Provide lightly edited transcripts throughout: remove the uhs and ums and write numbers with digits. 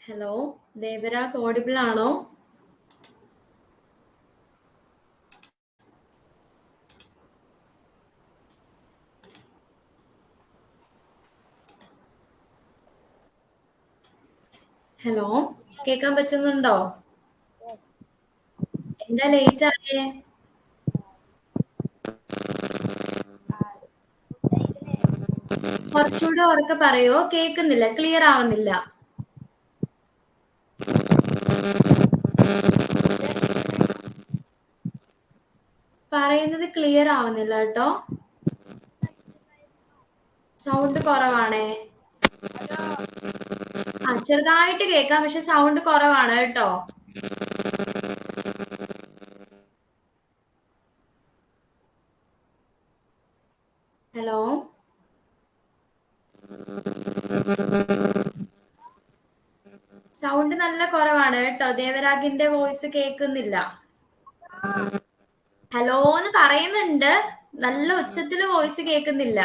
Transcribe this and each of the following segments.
Hello, Devarag audible ആണോ? Hello, കേൾക്കാൻ പറ്റുന്നുണ്ടോ? എന്താ ലേറ്റ് ആയേ? കുറച്ചുകൂടെ ഉറക്കെ പറയോ? കേൾക്കുന്നില്ല, ക്ലിയർ ആവുന്നില്ല. പറയുന്നത് ക്ലിയർ ആവുന്നില്ല കേട്ടോ. സൗണ്ട് കുറവാണേ. ചെറുതായിട്ട് കേൾക്കാം, പക്ഷെ സൗണ്ട് കുറവാണ് കേട്ടോ. ഹലോ, സൗണ്ട് നല്ല കുറവാണ് കേട്ടോ. ദേവരാഗിന്റെ വോയിസ് കേൾക്കുന്നില്ല. ഹലോ എന്ന് പറയുന്നുണ്ട്, നല്ല ഉച്ചത്തില് വോയിസ് കേൾക്കുന്നില്ല.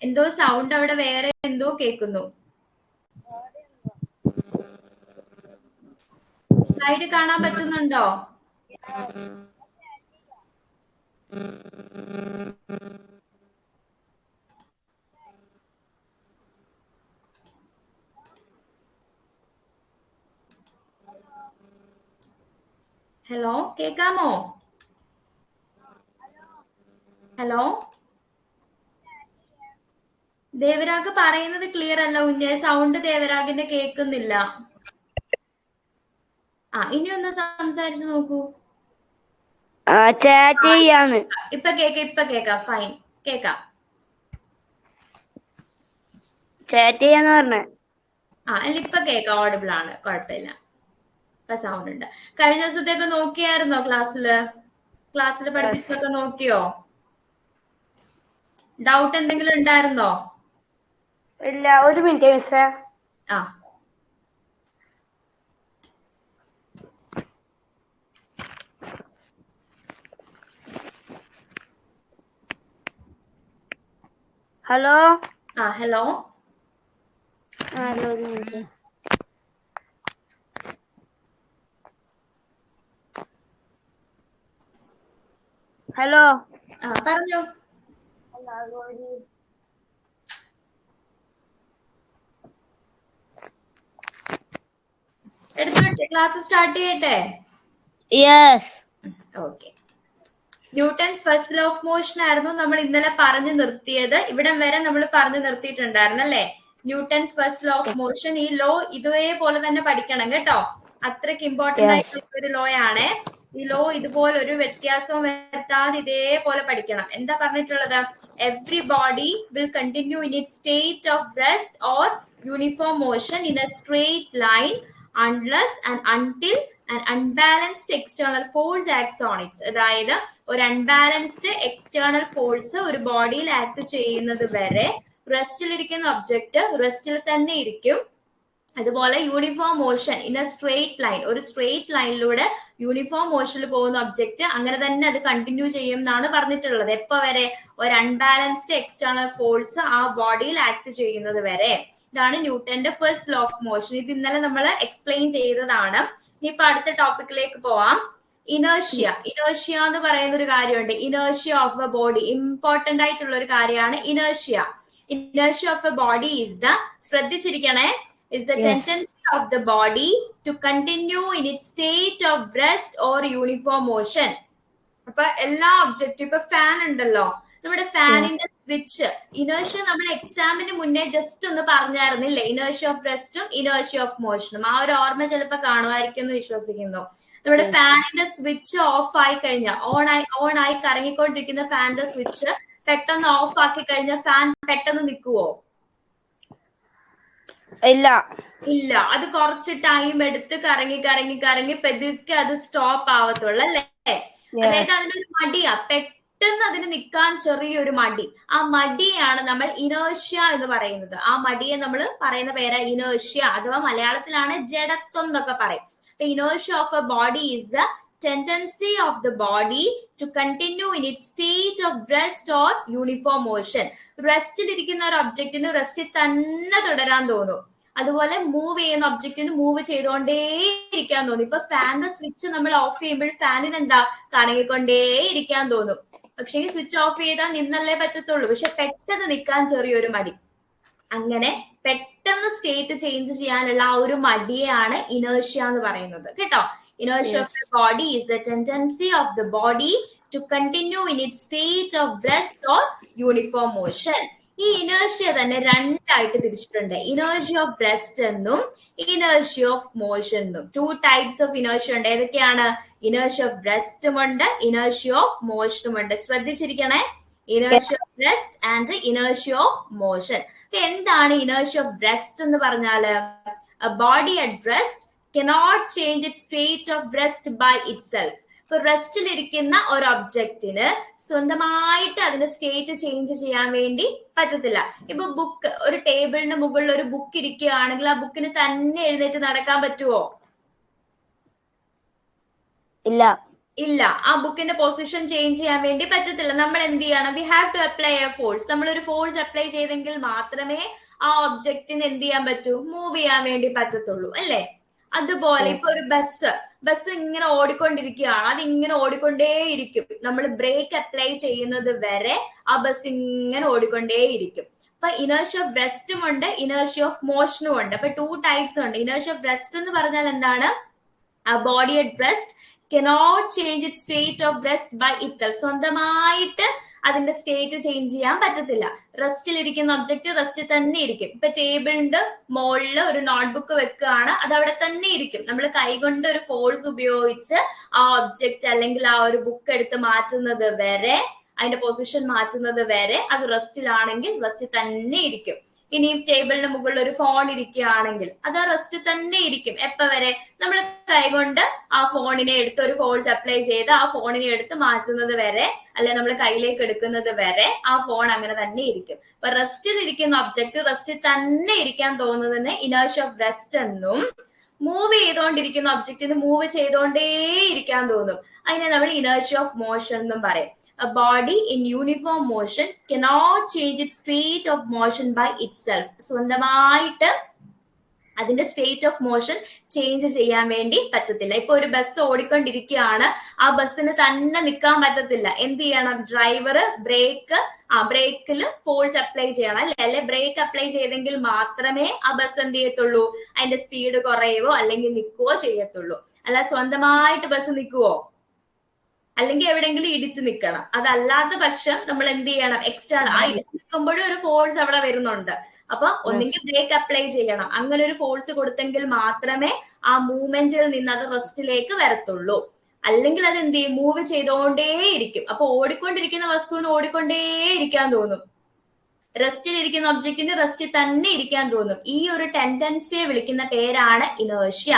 എന്തോ സൗണ്ട് അവിടെ വേറെ എന്തോ കേൾക്കുന്നു. സ്ലൈഡ് കാണാൻ പറ്റുന്നുണ്ടോ? ഹലോ, കേക്കാമോ? ഹലോ, ദേവരാഗ് പറയുന്നത് ക്ലിയർ അല്ല കുഞ്ഞെ. സൗണ്ട് ദേവരാഗിന്റെ കേൾക്കുന്നില്ല. ഇനി ഒന്ന് സംസാരിച്ചു നോക്കൂ. ഇപ്പൊ കേക്കാം. ഫൈൻ, കേക്കാം. ചാറ്റ് ചെയ്യാന്ന് പറഞ്ഞേ. അല്ല, ഇപ്പൊ കേക്കാം, ഓഡിബിൾ ആണ്, കുഴപ്പമില്ല. ഇപ്പൊ സൗണ്ട് ഉണ്ട്. കഴിഞ്ഞ ദിവസത്തേക്ക് നോക്കിയായിരുന്നോ ക്ലാസ്സില് പഠിപ്പിച്ചതൊക്കെ നോക്കിയോ? ഡൗട്ട് എന്തെങ്കിലും ഉണ്ടായിരുന്നോ? ഇല്ല, ഒരു മിനിറ്റ് മിസ്സേ. ഹലോ. ഹലോ. ഒരു മിനിറ്റ്. ഹലോ. പറഞ്ഞോ. എടുത്തോട്ടെ, ക്ലാസ് സ്റ്റാർട്ട് ചെയ്യട്ടെ? Yes. Okay. Newton's first law of motion ആയിരുന്നു നമ്മൾ ഇന്നലെ പറഞ്ഞു നിർത്തിയത്. ഇവിടം വരെ നമ്മൾ പറഞ്ഞു നിർത്തിയിട്ടുണ്ടായിരുന്നു അല്ലേ? Newton's first law of motion. ഈ ലോ ഇതേപോലെ തന്നെ പഠിക്കണം കേട്ടോ. അത്രയ്ക്ക് ഇമ്പോർട്ടന്റ് ആയിട്ടുള്ള ഒരു ലോ ആണ്. ഈ ലോ ഇതുപോലെ ഒരു വ്യത്യാസവും വരുത്താതെ ഇതേപോലെ പഠിക്കണം. എന്താ പറഞ്ഞിട്ടുള്ളത്? Every body will continue in it state of rest or uniform motion in A straight line unless and until an unbalanced external force acts on it. അതായത് ഒരു അൺബാലൻസ്ഡ് എക്സ്റ്റേണൽ ഫോഴ്സ് ഒരു ബോഡിയിൽ ആക്ട് ചെയ്യുന്നത് വരെ റെസ്റ്റിലിരിക്കുന്ന ഒബ്ജക്റ്റ് റെസ്റ്റിൽ തന്നെ ഇരിക്കും. അതുപോലെ uniform motion in A straight line, ഒരു സ്ട്രേറ്റ് ലൈനിലൂടെ യൂണിഫോം മോഷനിൽ പോകുന്ന ഒബ്ജക്റ്റ് അങ്ങനെ തന്നെ അത് കണ്ടിന്യൂ ചെയ്യും എന്നാണ് പറഞ്ഞിട്ടുള്ളത്. എപ്പോ വരെ? ഒരു അൺബാലൻസ്ഡ് എക്സ്റ്റേണൽ ഫോഴ്സ് ആ ബോഡിയിൽ ആക്ട് ചെയ്യുന്നത് വരെ. ഇതാണ് ന്യൂട്ടന്റെ ഫസ്റ്റ് ലോ ഓഫ് മോഷൻ. ഇത് ഇന്നലെ നമ്മൾ എക്സ്പ്ലെയിൻ ചെയ്തതാണ്. ഇനിയിപ്പോ അടുത്ത ടോപ്പിക്കിലേക്ക് പോവാം. ഇനേർഷ്യ എന്ന് പറയുന്ന ഒരു കാര്യമുണ്ട്. Inertia of a body important ആയിട്ടുള്ള ഒരു കാര്യമാണ് inertia. Inertia of a body is the, ശ്രദ്ധിച്ചിരിക്കണേ, is the tendency of the body to continue in its state of rest or uniform motion. അപ്പൊ എല്ലാ ഒബ്ജക്റ്റും, ഇപ്പൊ ഫാൻ ഉണ്ടല്ലോ, നമ്മുടെ ഫാനിന്റെ സ്വിച്ച് ഇനേർഷ്യ നമ്മൾ എക്സാമിന് മുന്നേ ജസ്റ്റ് ഒന്ന് പറഞ്ഞായിരുന്നില്ലേ? ഇനേർഷ്യ ഓഫ് റെസ്റ്റും ഇനേർഷ്യ ഓഫ് മോഷനും. ആ ഒരു ഓർമ്മ ചിലപ്പോ കാണുമായിരിക്കും എന്ന് വിശ്വസിക്കുന്നു. നമ്മുടെ ഫാനിന്റെ സ്വിച്ച് ഓഫ് ആയി കഴിഞ്ഞാൽ, ഓൺ ആയി കറങ്ങിക്കൊണ്ടിരിക്കുന്ന ഫാനിന്റെ സ്വിച്ച് പെട്ടെന്ന് ഓഫ് ആക്കി കഴിഞ്ഞാൽ ഫാൻ പെട്ടെന്ന് നിൽക്കുവോ? ഇല്ല. അത് കുറച്ച് ടൈം എടുത്ത് കറങ്ങി പതുക്കെ അത് സ്റ്റോപ്പ് ആവത്തുള്ളൂ അല്ലേ? അതായത് അതിനൊരു മടിയാ, പെട്ടെന്ന് അതിന് നിൽക്കാൻ ചെറിയൊരു മടി. ആ മടിയാണ് നമ്മൾ ഇനേർഷ്യ എന്ന് പറയുന്നത്. ആ മടിയെ നമ്മൾ പറയുന്ന പേരാ ഇനേർഷ്യ, അഥവാ മലയാളത്തിലാണ് ജഡത്വം എന്നൊക്കെ പറയും. Inertia of a body is the tendency of the body to continue in its state of rest or uniform motion. റെസ്റ്റിൽ ഇരിക്കുന്ന ഒരു ഒബ്ജക്റ്റിന് റെസ്റ്റിൽ തന്നെ തുടരാൻ തോന്നും. അതുപോലെ മൂവ് ചെയ്യുന്ന ഒബ്ജക്റ്റിന് മൂവ് ചെയ്തുകൊണ്ടേ ഇരിക്കാൻ തോന്നും. ഇപ്പൊ ഫാനിന്റെ സ്വിച്ച് നമ്മൾ ഓഫ് ചെയ്യുമ്പോൾ ഫാനിന് എന്താ കറങ്ങിക്കൊണ്ടേ ഇരിക്കാൻ തോന്നും. പക്ഷേ ഈ സ്വിച്ച് ഓഫ് ചെയ്താൽ നിന്നല്ലേ പറ്റത്തുള്ളൂ. പക്ഷെ പെട്ടെന്ന് നിൽക്കാൻ ചെറിയൊരു മടി. അങ്ങനെ പെട്ടെന്ന് സ്റ്റേറ്റ് ചേഞ്ച് ചെയ്യാനുള്ള ആ ഒരു മടിയാണ് ഇനേർഷ്യ എന്ന് പറയുന്നത് കേട്ടോ. Inertia of the body is the tendency of the body to continue in it state of rest or uniform motion. ഈ ഇനേർഷ്യ തന്നെ രണ്ടായിട്ട് തിരിച്ചിട്ടുണ്ട്. ഇനേർഷ്യ ഓഫ് റെസ്റ്റ് എന്നും ഇനേർഷ്യ ഓഫ് മോഷൻ എന്നും. 2 types ഓഫ് ഇനേർഷ്യ ഉണ്ട്. ഏതൊക്കെയാണ്? ഇനേർഷ്യ ഓഫ് റെസ്റ്റും ഉണ്ട്, inertia of മോഷനും ഉണ്ട്. ശ്രദ്ധിച്ചിരിക്കണേ. Inertia of rest and inertia of motion. എന്താണ് ഇനേർഷ്യ ഓഫ് റെസ്റ്റ് എന്ന് പറഞ്ഞാല്? A body at rest cannot change its state of rest by itself. ഇപ്പൊ റെസ്റ്റിലിരിക്കുന്ന ഒരു ഒബ്ജക്റ്റിന് സ്വന്തമായിട്ട് അതിന്റെ സ്റ്റേറ്റ് ചേഞ്ച് ചെയ്യാൻ വേണ്ടി പറ്റത്തില്ല. ഇപ്പൊ ബുക്ക്, ഒരു ടേബിളിന് മുകളിൽ ഒരു ബുക്ക് ഇരിക്കുകയാണെങ്കിൽ ആ ബുക്കിന് തന്നെ എഴുന്നേറ്റ് നടക്കാൻ പറ്റുമോ? ഇല്ല. ഇല്ല. ആ ബുക്കിന്റെ പൊസിഷൻ ചേഞ്ച് ചെയ്യാൻ വേണ്ടി പറ്റത്തില്ല. നമ്മൾ എന്ത് ചെയ്യണം? We have to apply a force. നമ്മൾ ഒരു ഫോഴ്സ് അപ്ലൈ ചെയ്തെങ്കിൽ മാത്രമേ ആ ഒബ്ജക്റ്റിന് എന്ത് ചെയ്യാൻ പറ്റൂ? മൂവ് ചെയ്യാൻ വേണ്ടി പറ്റത്തുള്ളൂ അല്ലേ? അതുപോലെ ഇപ്പൊ ഒരു ബസ് ഇങ്ങനെ ഓടിക്കൊണ്ടിരിക്കുകയാണ്. അത് ഇങ്ങനെ ഓടിക്കൊണ്ടേയിരിക്കും. നമ്മൾ ബ്രേക്ക് അപ്ലൈ ചെയ്യുന്നത് വരെ ആ ബസ് ഇങ്ങനെ ഓടിക്കൊണ്ടേയിരിക്കും. അപ്പൊ ഇനേർഷ്യ ഓഫ് റെസ്റ്റും ഉണ്ട്, ഇനേർഷ്യ ഓഫ് മോഷനും ഉണ്ട്. അപ്പൊ 2 types ഉണ്ട്. ഇനേർഷ്യ ഓഫ് റെസ്റ്റ് എന്ന് പറഞ്ഞാൽ എന്താണ്? ആ body at rest cannot change its state of rest by itself. സ്വന്തമായിട്ട് അതിന്റെ സ്റ്റേറ്റ് ചേഞ്ച് ചെയ്യാൻ പറ്റത്തില്ല. റെസ്റ്റിൽ ഇരിക്കുന്ന ഒബ്ജക്റ്റ് റെസ്റ്റ് തന്നെ ഇരിക്കും. ഇപ്പൊ ടേബിളിന്റെ മുകളില് ഒരു നോട്ട്ബുക്ക് വെക്കുകയാണ്, അത് അവിടെ തന്നെ ഇരിക്കും. നമ്മൾ കൈകൊണ്ട് ഒരു ഫോഴ്സ് ഉപയോഗിച്ച് ആ ഒബ്ജക്റ്റ് അല്ലെങ്കിൽ ആ ഒരു ബുക്ക് എടുത്ത് മാറ്റുന്നത് വരെ, അതിന്റെ പൊസിഷൻ മാറ്റുന്നത് വരെ അത് റെസ്റ്റിലാണെങ്കിൽ റെസ്റ്റിൽ തന്നെ ഇരിക്കും. ഇനി ടേബിളിന് മുകളിൽ ഒരു ഫോൺ ഇരിക്കുകയാണെങ്കിൽ അത് റെസ്റ്റ് തന്നെ ഇരിക്കും. എപ്പോ വരെ? നമ്മൾ കൈകൊണ്ട് ആ ഫോണിനെ എടുത്ത് ഒരു ഫോഴ്സ് അപ്ലൈ ചെയ്ത് ആ ഫോണിനെ എടുത്ത് മാറ്റുന്നത് വരെ, അല്ലെ നമ്മൾ കയ്യിലേക്ക് എടുക്കുന്നത് വരെ ആ ഫോൺ അങ്ങനെ തന്നെ ഇരിക്കും. അപ്പൊ റെസ്റ്റിൽ ഇരിക്കുന്ന ഒബ്ജക്ട് റെസ്റ്റിൽ തന്നെ ഇരിക്കാൻ തോന്നുന്നതിന് ഇനേർഷ്യ ഓഫ് റെസ്റ്റ് എന്നും, മൂവ് ചെയ്തുകൊണ്ടിരിക്കുന്ന ഒബ്ജക്റ്റിന് മൂവ് ചെയ്തുകൊണ്ടേ ഇരിക്കാൻ തോന്നും, അതിനെ നമ്മൾ ഇനേർഷ്യ ഓഫ് മോഷൻ എന്നും പറയും. A body in uniform motion cannot change its state of motion by itself. സ്വന്തമായിട്ട് അതിന്റെ സ്റ്റേറ്റ് ഓഫ് മോഷൻ ചേഞ്ച് ചെയ്യാൻ വേണ്ടി പറ്റത്തില്ല. ഇപ്പൊ ഒരു ബസ് ഓടിക്കൊണ്ടിരിക്കുകയാണ്, ആ ബസ്സിന് തന്നെ നിൽക്കാൻ പറ്റത്തില്ല. എന്ത് ചെയ്യണം? ഡ്രൈവർ ബ്രേക്കിൽ ഫോഴ്സ് അപ്ലൈ ചെയ്യണം അല്ലെ? ബ്രേക്ക് അപ്ലൈ ചെയ്തെങ്കിൽ മാത്രമേ ആ ബസ് എന്ത് ചെയ്യത്തുള്ളൂ? അതിന്റെ സ്പീഡ് കുറയുവോ അല്ലെങ്കിൽ നിൽക്കുവോ ചെയ്യത്തുള്ളൂ. അല്ല സ്വന്തമായിട്ട് ബസ് നിൽക്കുവോ? അല്ലെങ്കിൽ എവിടെയെങ്കിലും ഇടിച്ചു നിൽക്കണം. അതല്ലാത്ത പക്ഷം നമ്മൾ എന്ത് ചെയ്യണം? എക്സ്ട്രാ ആ ഇടിച്ചു നിൽക്കുമ്പോഴും ഒരു ഫോഴ്സ് അവിടെ വരുന്നുണ്ട്. അപ്പൊ ഒന്നെങ്കിൽ ബ്രേക്ക് അപ്ലൈ ചെയ്യണം. അങ്ങനെ ഒരു ഫോഴ്സ് കൊടുത്തെങ്കിൽ മാത്രമേ ആ മൂവ്മെന്റിൽ നിന്ന് അത് റെസ്റ്റിലേക്ക് വരത്തുള്ളൂ. അല്ലെങ്കിൽ അത് എന്ത് ചെയ്യും? മൂവ് ചെയ്തോണ്ടേയിരിക്കും. അപ്പൊ ഓടിക്കൊണ്ടിരിക്കുന്ന വസ്തുവിന് ഓടിക്കൊണ്ടേയിരിക്കാൻ തോന്നും, റെസ്റ്റിലിരിക്കുന്ന ഒബ്ജക്റ്റിന് റെസ്റ്റിൽ തന്നെ ഇരിക്കാൻ തോന്നും. ഈ ഒരു ടെൻഡൻസിയെ വിളിക്കുന്ന പേരാണ് ഇനേർഷ്യ.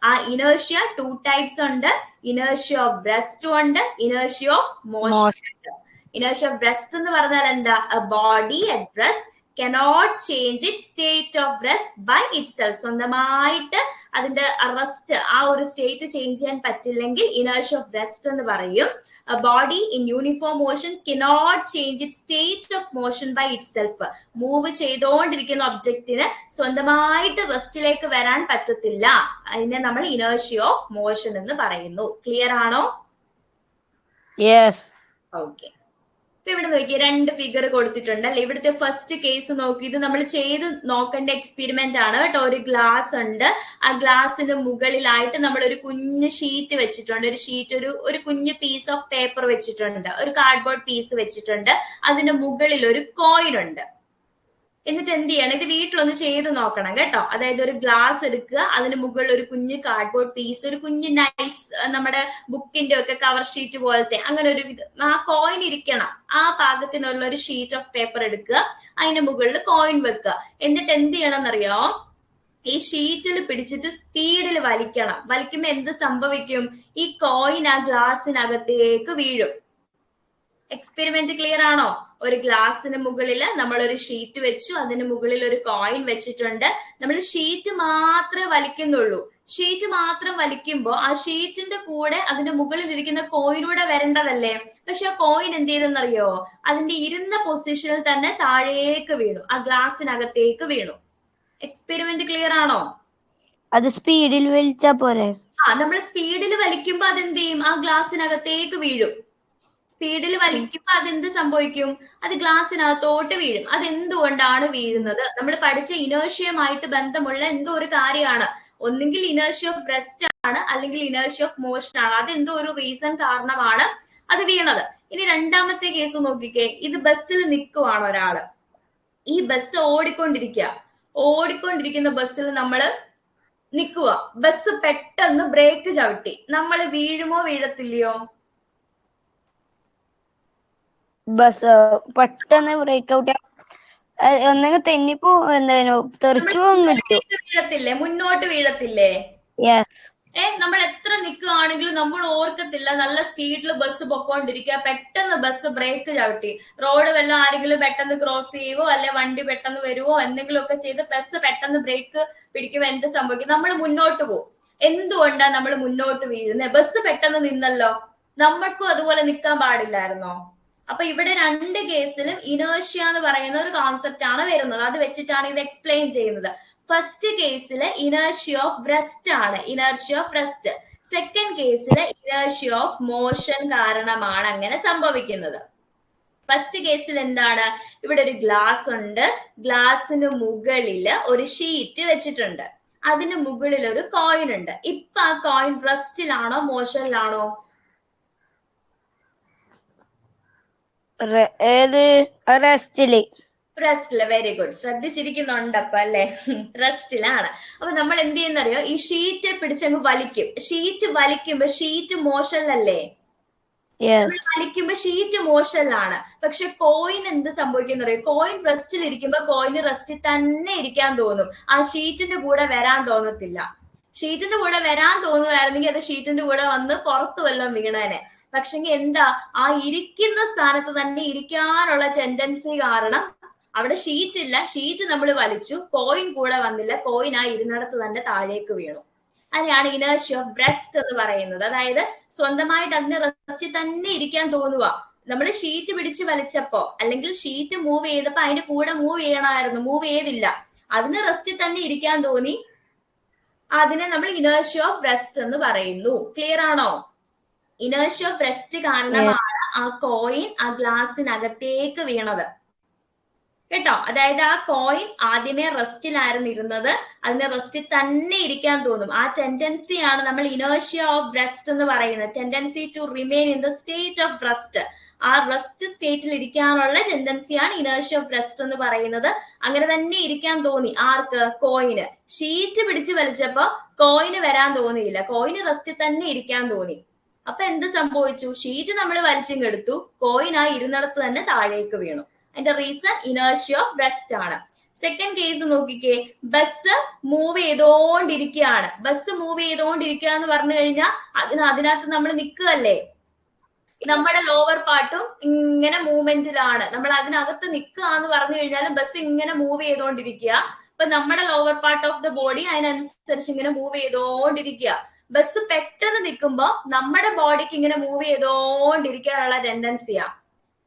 ആ ഇനേർഷ്യ 2 types ഉണ്ട്. ഇനേർഷ്യ ഓഫ് റെസ്റ്റ് ഉണ്ട്, ഇനേർഷ്യ ഓഫ് മോഷൻ ഉണ്ട്. ഇനേർഷ്യ ഓഫ് റെസ്റ്റ് എന്ന് പറഞ്ഞാൽ എന്താ? A body at rest cannot change its state of rest by itself. സ്വന്തമായിട്ട് അതിന്റെ റെസ്റ്റ് ആ ഒരു സ്റ്റേറ്റ് ചേഞ്ച് ചെയ്യാൻ പറ്റില്ലെങ്കിൽ ഇനേർഷ്യ ഓഫ് റെസ്റ്റ് എന്ന് പറയും. A body in uniform motion cannot change its state of motion by itself. Move ചെയ്തുകൊണ്ടിരിക്കുന്ന ഒബ്ജക്റ്റിന് സ്വന്തമായിട്ട് റെസ്റ്റിലേക്ക് വരാൻ പറ്റത്തില്ല. അതിനെ നമ്മൾ ഇനേർഷ്യ ഓഫ് മോഷൻ എന്ന് പറയുന്നു. ക്ലിയർ ആണോ? യെസ്. ഓക്കെ. ഇപ്പൊ ഇവിടെ നോക്കി 2 ഫിഗർ കൊടുത്തിട്ടുണ്ട് അല്ലെ? ഇവിടുത്തെ ഫസ്റ്റ് കേസ് നോക്കി, ഇത് നമ്മൾ ചെയ്ത് നോക്കേണ്ട എക്സ്പെരിമെന്റ് ആണ് കേട്ടോ. ഒരു ഗ്ലാസ് ഉണ്ട്, ആ ഗ്ലാസിന് മുകളിലായിട്ട് നമ്മൾ ഒരു കുഞ്ഞ് ഷീറ്റ് വെച്ചിട്ടുണ്ട്. ഒരു ഷീറ്റ്, ഒരു കുഞ്ഞ് പീസ് ഓഫ് പേപ്പർ വെച്ചിട്ടുണ്ട്, ഒരു കാർഡ്ബോർഡ് പീസ് വെച്ചിട്ടുണ്ട്. അതിന് മുകളിൽ ഒരു കോയിൻ ഉണ്ട്. എന്നിട്ട് എന്ത് ചെയ്യണം? ഇത് വീട്ടിലൊന്ന് ചെയ്ത് നോക്കണം കേട്ടോ. അതായത് ഒരു ഗ്ലാസ് എടുക്കുക, അതിന് മുകളിൽ ഒരു കുഞ്ഞ് കാർഡ്ബോർഡ് പീസ്, ഒരു കുഞ്ഞ് നൈസ് നമ്മുടെ ബുക്കിന്റെ ഒക്കെ കവർ ഷീറ്റ് പോലത്തെ അങ്ങനെ ഒരു ആ കോയിൻ ഇരിക്കണം. ആ പാകത്തിനുള്ള ഒരു ഷീറ്റ് ഓഫ് പേപ്പർ എടുക്കുക, അതിന് മുകളിൽ കോയിൻ വെക്കുക. എന്നിട്ട് എന്ത് ചെയ്യണം എന്നറിയോ? ഈ ഷീറ്റിൽ പിടിച്ചിട്ട് സ്പീഡിൽ വലിക്കണം. വലിക്കുമ്പോ എന്ത് സംഭവിക്കും? ഈ കോയിൻ ആ ഗ്ലാസിനകത്തേക്ക് വീഴും. എക്സ്പെരിമെന്റ് ക്ലിയർ ആണോ? ഒരു ഗ്ലാസിന് മുകളിൽ നമ്മൾ ഒരു ഷീറ്റ് വെച്ചു, അതിന് മുകളിൽ ഒരു കോയിൻ വെച്ചിട്ടുണ്ട്. നമ്മൾ ഷീറ്റ് മാത്രമേ വലിക്കുന്നുള്ളൂ. ഷീറ്റ് മാത്രം വലിക്കുമ്പോൾ ആ ഷീറ്റിന്റെ കൂടെ അതിന്റെ മുകളിൽ ഇരിക്കുന്ന കോയിനൂടെ വരേണ്ടതല്ലേ? പക്ഷെ ആ കോയിൻ എന്ത് ചെയ്തെന്നറിയോ? അതിന്റെ ഇരുന്ന പൊസിഷനിൽ തന്നെ താഴേക്ക് വീണു, ആ ഗ്ലാസിനകത്തേക്ക് വീണു. എക്സ്പെരിമെന്റ് ക്ലിയർ ആണോ? അത് സ്പീഡിൽ വലിച്ചാ പോരെ? നമ്മൾ സ്പീഡിൽ വലിക്കുമ്പോ അതെന്ത് ചെയ്യും? ആ ഗ്ലാസ്സിനകത്തേക്ക് വീഴും. സ്പീഡിൽ വലിക്കുമ്പോ അതെന്ത് സംഭവിക്കും? അത് ഗ്ലാസ്സിനകത്തോട്ട് വീഴും. അതെന്തുകൊണ്ടാണ് വീഴുന്നത്? നമ്മൾ പഠിച്ച ഇനേർഷ്യയുമായിട്ട് ബന്ധമുള്ള എന്തോ ഒരു കാര്യമാണ്. ഒന്നുകിൽ ഇനേർഷ്യ ഓഫ് റെസ്റ്റ് ആണ്, അല്ലെങ്കിൽ ഇനേർഷ്യ ഓഫ് മോഷൻ ആണ്. അതെന്തോ ഒരു റീസൺ കാരണമാണ് അത് വീണത്. ഇനി രണ്ടാമത്തെ കേസ് നോക്കിക്കേ. ഇത് ബസ്സിൽ നിൽക്കുവാണ് ഒരാള്. ഈ ബസ് ഓടിക്കൊണ്ടിരിക്കുന്ന ബസ്സിൽ നമ്മള് നിൽക്കുക. ബസ് പെട്ടെന്ന് ബ്രേക്ക് ചവിട്ടി. നമ്മൾ വീഴുമോ വീഴത്തില്ലയോ? ബസ് പെട്ടെന്ന് ബ്രേക്ക് ഔട്ട് ഒന്നെങ്കിൽ തെന്നിപ്പോ എന്തായാലും തെറിച്ചു വീഴത്തില്ലേ? മുന്നോട്ട് വീഴത്തില്ലേ? നമ്മൾ എത്ര നിൽക്കുകയാണെങ്കിലും നമ്മൾ ഓർക്കത്തില്ല. നല്ല സ്പീഡിൽ ബസ് പൊക്കോണ്ടിരിക്കുക, പെട്ടെന്ന് ബസ് ബ്രേക്ക് ചവിട്ടി. റോഡ് വല്ലതും ആരെങ്കിലും പെട്ടെന്ന് ക്രോസ് ചെയ്യുവോ, അല്ലെ വണ്ടി പെട്ടെന്ന് വരുവോ, എന്തെങ്കിലും ഒക്കെ ചെയ്ത് ബസ് പെട്ടെന്ന് ബ്രേക്ക് പിടിക്കുമ്പോ എന്ത് സംഭവിക്കും? നമ്മൾ മുന്നോട്ട് പോകും. എന്തുകൊണ്ടാ നമ്മൾ മുന്നോട്ട് വീഴുന്നത്? ബസ് പെട്ടെന്ന് നിന്നല്ലോ, നമ്മൾക്കും അതുപോലെ നിൽക്കാൻ പാടില്ലായിരുന്നോ? അപ്പൊ ഇവിടെ രണ്ട് കേസിലും ഇനേർഷ്യ എന്ന് പറയുന്ന ഒരു കോൺസെപ്റ്റ് ആണ് വരുന്നത്. അത് വെച്ചിട്ടാണ് ഇത് എക്സ്പ്ലെയിൻ ചെയ്യുന്നത്. ഫസ്റ്റ് കേസില് ഇനേർഷ്യ ഓഫ് റെസ്റ്റ് ആണ്, ഇനേർഷ്യ ഓഫ് റെസ്റ്റ്. സെക്കൻഡ് കേസില് ഇനേർഷ്യ ഓഫ് മോഷൻ കാരണമാണ് അങ്ങനെ സംഭവിക്കുന്നത്. ഫസ്റ്റ് കേസിൽ എന്താണ്? ഇവിടെ ഒരു ഗ്ലാസ് ഉണ്ട്. ഗ്ലാസിന് മുകളില് ഒരു ഷീറ്റ് വെച്ചിട്ടുണ്ട്. അതിന് മുകളിൽ ഒരു കോയിൻ ഉണ്ട്. ഇപ്പൊ ആ കോയിൻ റെസ്റ്റിലാണോ മോഷനിലാണോ? റെസ്റ്റില്. വെരി ഗുഡ്, ശ്രദ്ധിച്ചിരിക്കുന്നുണ്ട് അപ്പൊ അല്ലെ? റെസ്റ്റിലാണ്. അപ്പൊ നമ്മൾ എന്ത് ചെയ്യുന്നറിയോ? ഈ ഷീറ്റ് പിടിച്ചങ്ങ് വലിക്കും. ഷീറ്റ് വലിക്കുമ്പോ ഷീറ്റ് മോഷനിലല്ലേ? വലിക്കുമ്പോ ഷീറ്റ് മോഷനിലാണ്. പക്ഷെ കോയിൻ എന്ത് സംഭവിക്കുന്നറിയോ? കോയിൻ റെസ്റ്റിൽ ഇരിക്കുമ്പോ കോയിന് റെസ്റ്റിൽ തന്നെ ഇരിക്കാൻ തോന്നും. ആ ഷീറ്റിന്റെ കൂടെ വരാൻ തോന്നത്തില്ല. ഷീറ്റിന്റെ കൂടെ വരാൻ തോന്നുകയായിരുന്നെങ്കിൽ അത് ഷീറ്റിന്റെ കൂടെ വന്ന് പുറത്തു വല്ലതും വീണേനെ. പക്ഷെങ്കിൽ എന്താ? ആ ഇരിക്കുന്ന സ്ഥാനത്ത് തന്നെ ഇരിക്കാനുള്ള ടെൻഡൻസി കാരണം അവിടെ ഷീറ്റ് ഇല്ല. ഷീറ്റ് നമ്മൾ വലിച്ചു, കോയിൻ കൂടെ വന്നില്ല. കോയിൻ ആ ഇരുന്നിടത്ത് തന്നെ താഴേക്ക് വീണു. അതിനാണ് ഇനേർഷ്യ ഓഫ് റെസ്റ്റ് എന്ന് പറയുന്നത്. അതായത് സ്വന്തമായിട്ട് അതിന് റെസ്റ്റ് തന്നെ ഇരിക്കാൻ തോന്നുക. നമ്മൾ ഷീറ്റ് പിടിച്ച് വലിച്ചപ്പോ, അല്ലെങ്കിൽ ഷീറ്റ് മൂവ് ചെയ്തപ്പോ അതിന് കൂടെ മൂവ് ചെയ്യണമായിരുന്നു, മൂവ് ചെയ്തില്ല. അതിന് റെസ്റ്റ് തന്നെ ഇരിക്കാൻ തോന്നി. അതിനെ നമ്മൾ ഇനേർഷ്യ ഓഫ് റെസ്റ്റ് എന്ന് പറയുന്നു. ക്ലിയർ ആണോ? ഇനേർഷ്യ ഓഫ് റെസ്റ്റ് കാരണമാണ് ആ കോയിൻ ആ ഗ്ലാസിനകത്തേക്ക് വീണത്. കേട്ടോ? അതായത് ആ കോയിൻ ആദ്യമേ റെസ്റ്റിലായിരുന്നു ഇരുന്നത്. അതിന് റെസ്റ്റിൽ തന്നെ ഇരിക്കാൻ തോന്നും. ആ ടെൻഡൻസി ആണ് നമ്മൾ ഇനേർഷ്യ ഓഫ് റെസ്റ്റ് എന്ന് പറയുന്നത്. Tendency to remain in the state of rest. ആ റെസ്റ്റ് സ്റ്റേറ്റിൽ ഇരിക്കാനുള്ള ടെൻഡൻസിയാണ് ഇനേർഷ്യ ഓഫ് റെസ്റ്റ് എന്ന് പറയുന്നത്. അങ്ങനെ തന്നെ ഇരിക്കാൻ തോന്നി ആർക്ക്? കോയിന്. ഷീറ്റ് പിടിച്ച് വലിച്ചപ്പോ കോയിന് വരാൻ തോന്നിയില്ല, കോയിന് റെസ്റ്റിൽ തന്നെ ഇരിക്കാൻ തോന്നി. അപ്പൊ എന്ത് സംഭവിച്ചു? ഷീറ്റ് നമ്മൾ വലിച്ചിങ്ങെടുത്തു, കോയിൻ ആ ഇരുന്നിടത്ത് തന്നെ താഴേക്ക് വീണു. അതിന്റെ റീസൺ ഇനേർഷ്യ ഓഫ് റെസ്റ്റ് ആണ്. സെക്കൻഡ് കേസ് നോക്കിക്കേ. ബസ് മൂവ് ചെയ്തോണ്ടിരിക്കുകയാണ്. ബസ് മൂവ് ചെയ്തോണ്ടിരിക്കുക എന്ന് പറഞ്ഞു കഴിഞ്ഞാൽ അതിനകത്ത് നമ്മൾ നിൽക്കുകയല്ലേ? നമ്മുടെ ലോവർ പാർട്ടും ഇങ്ങനെ മൂവ്മെന്റിലാണ്. നമ്മൾ അതിനകത്ത് നിൽക്കുക എന്ന് പറഞ്ഞു കഴിഞ്ഞാലും ബസ് ഇങ്ങനെ മൂവ് ചെയ്തോണ്ടിരിക്കുക. അപ്പൊ നമ്മുടെ lower part of the body അതിനനുസരിച്ച് ഇങ്ങനെ മൂവ് ചെയ്തോണ്ടിരിക്കുക. ബസ് പെട്ടെന്ന് നിൽക്കുമ്പോ നമ്മുടെ ബോഡിക്ക് ഇങ്ങനെ മൂവ് ചെയ്തോണ്ടിരിക്കാനുള്ള ടെൻഡൻസിയാ.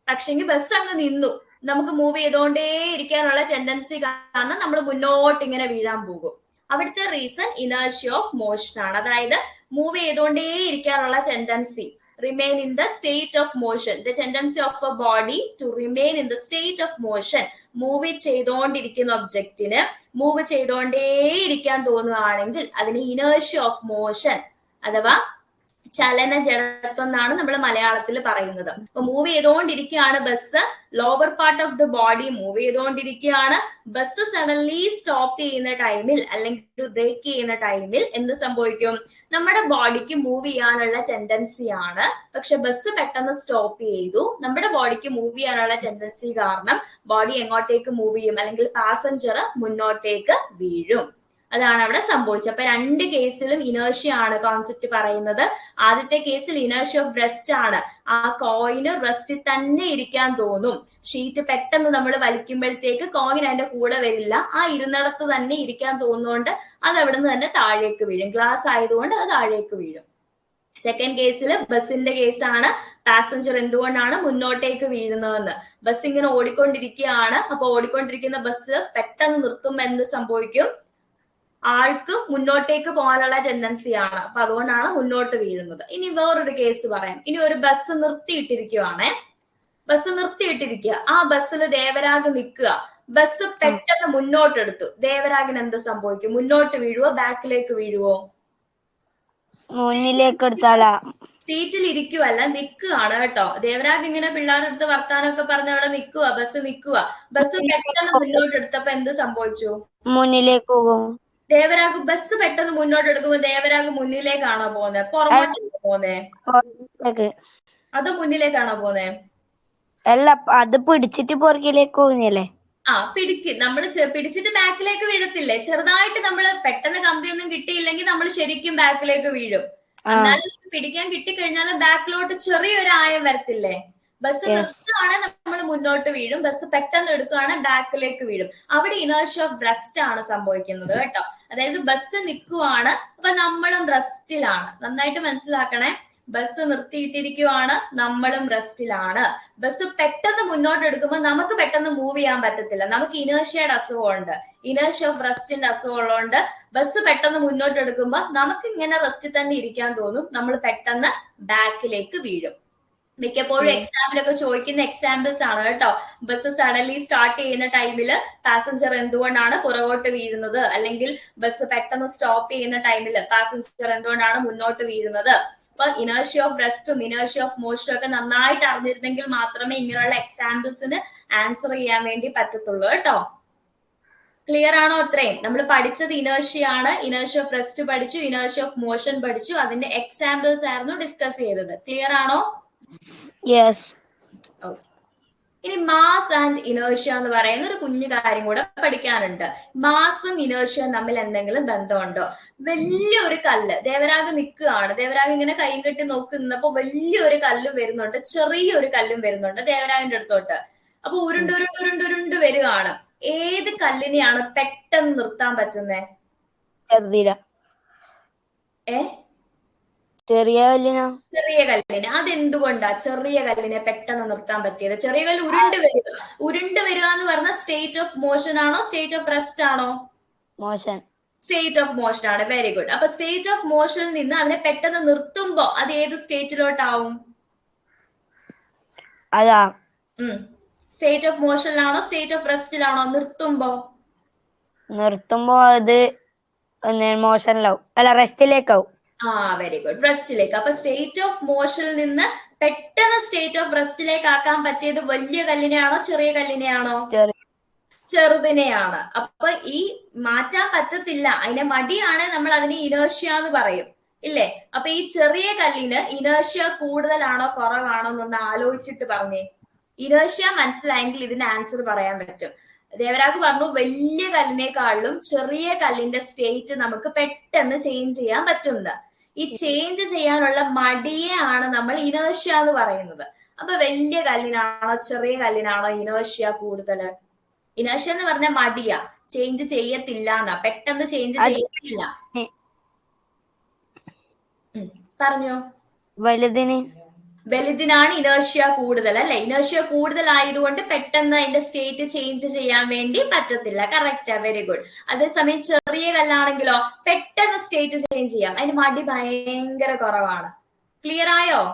പക്ഷെങ്കിൽ ബസ് അങ്ങ് നിന്നു, നമുക്ക് മൂവ് ചെയ്തോണ്ടേ ഇരിക്കാനുള്ള ടെൻഡൻസി കാരണം നമ്മൾ മുന്നോട്ട് ഇങ്ങനെ വീഴാൻ പോകും. അവിടുത്തെ റീസൺ ഇനേർഷ്യ ഓഫ് മോഷൻ ആണ്. അതായത് മൂവ് ചെയ്തോണ്ടേ ഇരിക്കാനുള്ള tendency, remain in the state of motion. The tendency of a body to remain in the state of motion. Move ചെയ്തോണ്ടിരിക്കുന്ന ഒബ്ജക്റ്റിന് മൂവ് ചെയ്തോണ്ടേ ഇരിക്കാൻ തോന്നുകയാണെങ്കിൽ അതിന് ഇനേർഷ്യ ഓഫ് മോഷൻ അഥവാ ചലന ജഡത്വം എന്നാണ് നമ്മൾ മലയാളത്തിൽ പറയുന്നത്. അപ്പൊ മൂവ് ചെയ്തോണ്ടിരിക്കുകയാണ് bus, lower part of the body move ചെയ്തോണ്ടിരിക്കുകയാണ്. ബസ് സഡൻലി സ്റ്റോപ്പ് ചെയ്യുന്ന ടൈമിൽ അല്ലെങ്കിൽ ബ്രേക്ക് ചെയ്യുന്ന ടൈമിൽ എന്ത് സംഭവിക്കും? നമ്മുടെ ബോഡിക്ക് മൂവ് ചെയ്യാനുള്ള ടെൻഡൻസി ആണ്. പക്ഷെ ബസ് പെട്ടെന്ന് സ്റ്റോപ്പ് ചെയ്തു. നമ്മുടെ ബോഡിക്ക് മൂവ് ചെയ്യാനുള്ള ടെൻഡൻസി കാരണം ബോഡി എങ്ങോട്ടേക്ക് മൂവ് ചെയ്യും? അല്ലെങ്കിൽ പാസഞ്ചർ മുന്നോട്ടേക്ക് വീഴും. അതാണ് അവിടെ സംഭവിച്ചത്. അപ്പൊ രണ്ട് കേസിലും ഇനേർഷ്യ ആണ് കോൺസെപ്റ്റ് പറയുന്നത്. ആദ്യത്തെ കേസിൽ ഇനേർഷ്യ ഓഫ് റെസ്റ്റ് ആണ്. ആ കോയിന് റെസ്റ്റിൽ തന്നെ ഇരിക്കാൻ തോന്നും. ഷീറ്റ് പെട്ടെന്ന് നമ്മൾ വലിക്കുമ്പോഴത്തേക്ക് കോയിൻ അതിന്റെ കൂടെ വരില്ല, ആ ഇരുന്നിടത്ത് തന്നെ ഇരിക്കാൻ തോന്നുന്നോണ്ട് അത് അവിടെ നിന്ന് തന്നെ താഴേക്ക് വീഴും. ഗ്ലാസ് ആയതുകൊണ്ട് അത് താഴേക്ക് വീഴും. സെക്കൻഡ് കേസിൽ ബസ്സിന്റെ കേസാണ്. പാസഞ്ചർ എന്തുകൊണ്ടാണ് മുന്നോട്ടേക്ക് വീഴുന്നതെന്ന്. ബസ് ഇങ്ങനെ ഓടിക്കൊണ്ടിരിക്കുകയാണ്. അപ്പൊ ഓടിക്കൊണ്ടിരിക്കുന്ന ബസ് പെട്ടെന്ന് നിർത്തുമ്പോൾ എന്ത് സംഭവിക്കും? ആൾക്ക് മുന്നോട്ടേക്ക് പോകാനുള്ള ടെൻഡൻസി ആണ്. അപ്പൊ അതുകൊണ്ടാണ് മുന്നോട്ട് വീഴുന്നത്. ഇനി വേറൊരു കേസ് പറയാം. ഇനി ഒരു ബസ് നിർത്തിയിട്ടിരിക്കുവാണേ. ബസ് നിർത്തിയിട്ടിരിക്കുക. ആ ബസ്സിൽ ദേവരാഗ് നിൽക്കുക. ബസ് പെട്ടെന്ന് മുന്നോട്ടെടുത്തു. ദേവരാഗിന് എന്ത് സംഭവിക്കും? മുന്നോട്ട് വീഴുവോ ബാക്കിലേക്ക് വീഴുവോ? മുന്നിലേക്ക് എടുത്താലാ. സീറ്റിൽ ഇരിക്കുവല്ല, നിൽക്കുകയാണ് കേട്ടോ. ദേവരാഗ് ഇങ്ങനെ പിള്ളേരുടെ അടുത്ത് വർത്താനൊക്കെ പറഞ്ഞ അവിടെ നിൽക്കുക. ബസ് നിൽക്കുക. ബസ് പെട്ടെന്ന് മുന്നോട്ടെടുത്തപ്പോ എന്ത് സംഭവിച്ചു? മുന്നിലേക്ക് പോകും. ദേവരാഗ് ബസ് പെട്ടെന്ന് മുന്നോട്ട് എടുക്കുമ്പോ ദേവരാഗ് മുന്നിലേക്കാണോ പോകുന്നത്? പുറമോട്ടാണോ പോകുന്നേ? അത് മുന്നിലേക്കാണോ പോകുന്നേ? അല്ല, അത് പിടിച്ചിട്ട് പുറകിലേക്ക് പോകുന്നല്ലേ? നമ്മൾ പിടിച്ചിട്ട് ബാക്കിലേക്ക് വീഴത്തില്ലേ? ചെറുതായിട്ട് നമ്മൾ പെട്ടെന്ന് കമ്പിയൊന്നും കിട്ടിയില്ലെങ്കിൽ നമ്മൾ ശരിക്കും ബാക്കിലേക്ക് വീഴും. എന്നാലും പിടിക്കാൻ കിട്ടിക്കഴിഞ്ഞാൽ ബാക്കിലോട്ട് ചെറിയൊരു ആയം വരത്തില്ലേ? ബസ് നിർത്തുകയാണെങ്കിൽ നമ്മൾ മുന്നോട്ട് വീഴും. ബസ് പെട്ടെന്ന് എടുക്കുകയാണെങ്കിൽ ബാക്കിലേക്ക് വീഴും. അവിടെ ഇനേർഷ്യ ഓഫ് റെസ്റ്റ് ആണ് സംഭവിക്കുന്നത് കേട്ടോ. അതായത് ബസ് നിൽക്കുവാണ്, അപ്പൊ നമ്മളും റെസ്റ്റിലാണ്. നന്നായിട്ട് മനസ്സിലാക്കണേ. ബസ് നിർത്തിയിട്ടിരിക്കുവാണ്, നമ്മളും റെസ്റ്റിലാണ്. ബസ് പെട്ടെന്ന് മുന്നോട്ട് എടുക്കുമ്പോൾ നമുക്ക് പെട്ടെന്ന് മൂവ് ചെയ്യാൻ പറ്റത്തില്ല. നമുക്ക് ഇനേർഷ്യയുടെ അസുഖമുണ്ട്, ഇനേർഷ്യ ഓഫ് റെസ്റ്റിന്റെ അസുഖം ഉള്ളതുകൊണ്ട് ബസ് പെട്ടെന്ന് മുന്നോട്ട് എടുക്കുമ്പോൾ നമുക്ക് ഇങ്ങനെ റെസ്റ്റ് തന്നെ ഇരിക്കാൻ തോന്നും. നമ്മൾ പെട്ടെന്ന് ബാക്കിലേക്ക് വീഴും. മിക്കപ്പോഴും എക്സാമിലൊക്കെ ചോദിക്കുന്ന എക്സാമ്പിൾസ് ആണ് കേട്ടോ. ബസ് സഡൻലി സ്റ്റാർട്ട് ചെയ്യുന്ന ടൈമിൽ പാസഞ്ചർ എന്തുകൊണ്ടാണ് പുറകോട്ട് വീഴുന്നത്, അല്ലെങ്കിൽ ബസ് പെട്ടെന്ന് സ്റ്റോപ്പ് ചെയ്യുന്ന ടൈമിൽ പാസഞ്ചർ എന്തുകൊണ്ടാണ് മുന്നോട്ട് വീഴുന്നത്. അപ്പൊ ഇനേർഷ്യ ഓഫ് റെസ്റ്റും ഇനേർഷ്യ ഓഫ് മോഷനും ഒക്കെ നന്നായിട്ട് അറിഞ്ഞിരുന്നെങ്കിൽ മാത്രമേ ഇങ്ങനെയുള്ള എക്സാമ്പിൾസിന് ആൻസർ ചെയ്യാൻ വേണ്ടി പറ്റത്തുള്ളൂ കേട്ടോ. ക്ലിയർ ആണോ? അത്രയും നമ്മൾ പഠിച്ചത് ഇനേർഷ്യ ആണ്. ഇനേർഷ്യ ഓഫ് റെസ്റ്റ് പഠിച്ചു, ഇനേർഷ്യ ഓഫ് മോഷൻ പഠിച്ചു. അതിന്റെ എക്സാമ്പിൾസ് ആയിരുന്നു ഡിസ്കസ് ചെയ്തത്. ക്ലിയർ ആണോ? യെസ്. ഇനി മാസ് ആൻഡ് ഇനേർഷ്യ എന്ന് പറയുന്ന ഒരു കുഞ്ഞു കാര്യം കൂടെ പഠിക്കാനുണ്ട്. മാസും ഇനേർഷ്യയും തമ്മിൽ എന്തെങ്കിലും ബന്ധമുണ്ടോ? വലിയൊരു കല്ല്, ദേവരാഗ് നിൽക്കുകയാണ്. ദേവരാഗ് ഇങ്ങനെ കൈയും കെട്ടി നോക്കുന്നപ്പോ വലിയൊരു കല്ല് വരുന്നുണ്ട്, ചെറിയൊരു കല്ലും വരുന്നുണ്ട് ദേവരാഗിന്റെ അടുത്തോട്ട്. അപ്പൊ ഉരുണ്ട് വരികയാണ്. ഏത് കല്ലിനെയാണ് പെട്ടെന്ന് നിർത്താൻ പറ്റുന്നേ? ചെറിയ കല്ലിനെ. അതെന്തുകൊണ്ടാ ചെറിയ കല്ലിനെ പെട്ടെന്ന് നിർത്താൻ പറ്റിയത്? ചെറിയ കല്ല് ഉരുണ്ട് വരിക എന്ന് പറഞ്ഞ സ്റ്റേറ്റ് ഓഫ് മോഷൻ ആണോ സ്റ്റേറ്റ് ഓഫ് റെസ്റ്റ് ആണോ? മോഷൻ. സ്റ്റേറ്റ് ഓഫ് മോഷൻ ആണ്. Very good. അപ്പൊ സ്റ്റേറ്റ് ഓഫ് മോഷനിൽ നിന്ന് അതിനെ പെട്ടെന്ന് നിർത്തുമ്പോ അത് ഏത് സ്റ്റേറ്റിലോട്ടാവും? സ്റ്റേറ്റ് ഓഫ് മോഷനിലാണോ സ്റ്റേറ്റ് ഓഫ് റെസ്റ്റിലാണോ? നിർത്തുമ്പോ അത് മോഷനിലാവും, അല്ല റെസ്റ്റിലേക്കാവും. Very good. റെസ്റ്റിലേക്ക്. അപ്പൊ സ്റ്റേറ്റ് ഓഫ് മോഷനിൽ നിന്ന് പെട്ടെന്ന് സ്റ്റേറ്റ് ഓഫ് റെസ്റ്റിലേക്ക് ആക്കാൻ പറ്റിയത് വലിയ കല്ലിനെയാണോ ചെറിയ കല്ലിനെയാണോ? ചെറുതിനെയാണ്. അപ്പൊ ഈ മാറ്റാൻ പറ്റത്തില്ല, അതിനെ മടിയാണ്, നമ്മൾ അതിനെ ഇനേർഷ്യ എന്ന് പറയും ഇല്ലേ? അപ്പൊ ഈ ചെറിയ കല്ലിന് ഇനേർഷ്യ കൂടുതലാണോ കുറവാണോ എന്നൊന്ന് ആലോചിച്ചിട്ട് പറഞ്ഞേ. ഇനേർഷ്യ മനസ്സിലായെങ്കിൽ ഇതിന് ആൻസർ പറയാൻ പറ്റും. ദേവരാഗ് പറഞ്ഞു വലിയ കല്ലിനേക്കാളും ചെറിയ കല്ലിന്റെ സ്റ്റേറ്റ് നമുക്ക് പെട്ടെന്ന് ചേഞ്ച് ചെയ്യാൻ പറ്റുന്നത്. ഈ ചേഞ്ച് ചെയ്യാനുള്ള മടിയെയാണ് നമ്മൾ ഇനേർഷ്യ എന്ന് പറയുന്നത്. അപ്പൊ വലിയ കല്ലിനാണോ ചെറിയ കല്ലിനാണോ ഇനേർഷ്യ കൂടുതൽ? ഇനേർഷ്യ എന്ന് പറഞ്ഞ മടിയാ, ചേഞ്ച് ചെയ്യത്തില്ല എന്നാ, പെട്ടെന്ന് ചേഞ്ച് ചെയ്യത്തില്ല. പറഞ്ഞോ. വലുതിനാണ് ഇനേർഷ്യ കൂടുതൽ അല്ലെ? ഇനേർഷ്യ കൂടുതൽ ആയതുകൊണ്ട് പെട്ടെന്ന് അതിന്റെ സ്റ്റേറ്റ് ചേഞ്ച് ചെയ്യാൻ വേണ്ടി പറ്റത്തില്ല. Correct, very good. അതേസമയം ചെറിയ കല്ലാണെങ്കിലോ പെട്ടെന്ന് സ്റ്റേറ്റ് ചേഞ്ച് ചെയ്യാം, അതിന് മടി ഭയങ്കര കുറവാണ്. ക്ലിയർ ആയോ?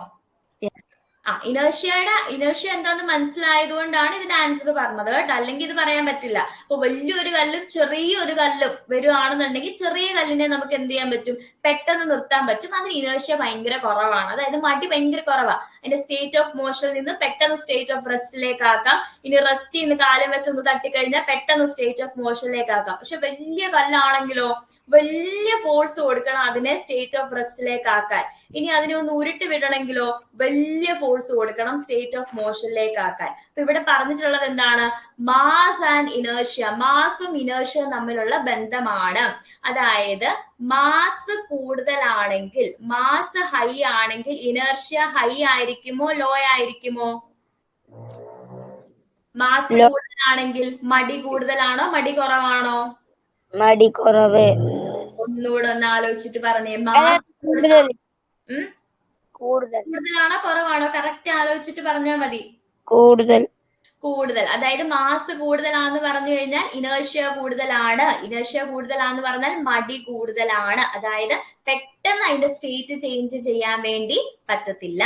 ഇനേർഷ്യ എന്താന്ന് മനസ്സിലായതുകൊണ്ടാണ് ഇതിന്റെ ആൻസർ പറഞ്ഞത് കേട്ടോ. അല്ലെങ്കിൽ ഇത് പറയാൻ പറ്റില്ല. അപ്പൊ വലിയൊരു കല്ലും ചെറിയൊരു കല്ലും വരുവാണെന്നുണ്ടെങ്കിൽ ചെറിയ കല്ലിനെ നമുക്ക് എന്ത് ചെയ്യാൻ പറ്റും? പെട്ടെന്ന് നിർത്താൻ പറ്റും. അതിന് ഇനേർഷ്യ ഭയങ്കര കുറവാണ്, അതായത് മടി ഭയങ്കര കുറവാ. അതിന്റെ സ്റ്റേറ്റ് ഓഫ് മോഷനിൽ നിന്ന് പെട്ടെന്ന് സ്റ്റേറ്റ് ഓഫ് റെസ്റ്റിലേക്ക് ആക്കാം. ഇനി റെസ്റ്റ് ഇന്ന് കാലം വെച്ചൊന്ന് തട്ടിക്കഴിഞ്ഞാൽ പെട്ടെന്ന് സ്റ്റേറ്റ് ഓഫ് മോഷനിലേക്ക് ആക്കാം. പക്ഷെ വലിയ കല്ലാണെങ്കിലോ വലിയ ഫോഴ്സ് കൊടുക്കണം അതിനെ സ്റ്റേറ്റ് ഓഫ് റെസ്റ്റിലേക്ക് ആക്കാൻ. ഇനി അതിനെ ഒന്ന് ഉരുട്ടി വിടണമെങ്കിലോ വലിയ ഫോഴ്സ് കൊടുക്കണം സ്റ്റേറ്റ് ഓഫ് മോഷനിലേക്ക് ആക്കാൻ. അപ്പൊ ഇവിടെ പറഞ്ഞിട്ടുള്ളത് എന്താണ്? Mass and inertia. മാസും ഇനേർഷ്യയും തമ്മിലുള്ള ബന്ധമാണ്. അതായത് മാസ് കൂടുതലാണെങ്കിൽ, മാസ് ഹൈ ആണെങ്കിൽ ഇനേർഷ്യ ഹൈ ആയിരിക്കുമോ ലോ ആയിരിക്കുമോ? മാസ് കൂടുതലാണെങ്കിൽ മടി കൂടുതലാണോ മടി കുറവാണോ? മടി കുറവ്. ഒന്നുകൂടെ ഒന്ന് ആലോചിച്ചിട്ട് പറഞ്ഞേ. മാസ് കൂടുതലാണോ കുറവാണോ കറക്റ്റ് ആലോചിച്ചിട്ട് പറഞ്ഞാൽ മതി. കൂടുതൽ, അതായത് മാസ് കൂടുതലാന്ന് പറഞ്ഞു കഴിഞ്ഞാൽ ഇനേർഷ്യ കൂടുതലാണ്. ഇനേർഷ്യ കൂടുതലാന്ന് പറഞ്ഞാൽ മടി കൂടുതലാണ്. അതായത് പെട്ടെന്ന് അതിന്റെ സ്റ്റേറ്റ് ചേഞ്ച് ചെയ്യാൻ വേണ്ടി പറ്റത്തില്ല.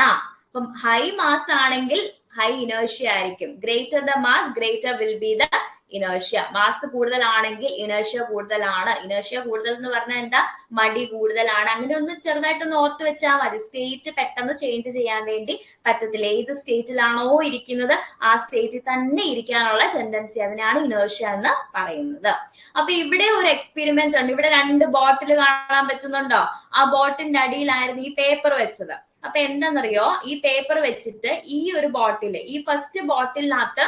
അപ്പം ഹൈ മാസ് ആണെങ്കിൽ ഹൈ ഇനേർഷ്യ ആയിരിക്കും. Greater the mass greater will be the inertia. Mass കൂടുതലാണെങ്കിൽ ഇനേർഷ്യ കൂടുതലാണ്. ഇനേർഷ്യ കൂടുതൽ എന്ന് പറഞ്ഞാൽ എന്താ? മടി കൂടുതലാണ്. അങ്ങനെ ഒന്ന് ചെറുതായിട്ടൊന്ന് ഓർത്ത് വെച്ചാൽ മതി. സ്റ്റേറ്റ് പെട്ടെന്ന് ചേഞ്ച് ചെയ്യാൻ വേണ്ടി പറ്റത്തില്ല. ഏത് സ്റ്റേറ്റിലാണോ ഇരിക്കുന്നത് ആ സ്റ്റേറ്റിൽ തന്നെ ഇരിക്കാനുള്ള ടെൻഡൻസി, അതിനാണ് ഇനേർഷ്യ എന്ന് പറയുന്നത്. അപ്പൊ ഇവിടെ ഒരു എക്സ്പെരിമെന്റ് ഉണ്ട്. ഇവിടെ 2 ബോട്ടിൽ കാണാൻ പറ്റുന്നുണ്ടോ? ആ ബോട്ടിലിന്റെ അടിയിലായിരുന്നു ഈ പേപ്പർ വെച്ചത്. അപ്പൊ എന്താണെന്നറിയോ, ഈ പേപ്പർ വെച്ചിട്ട് ഈ ഒരു ബോട്ടില്, ഈ ഫസ്റ്റ് ബോട്ടിലിനകത്ത്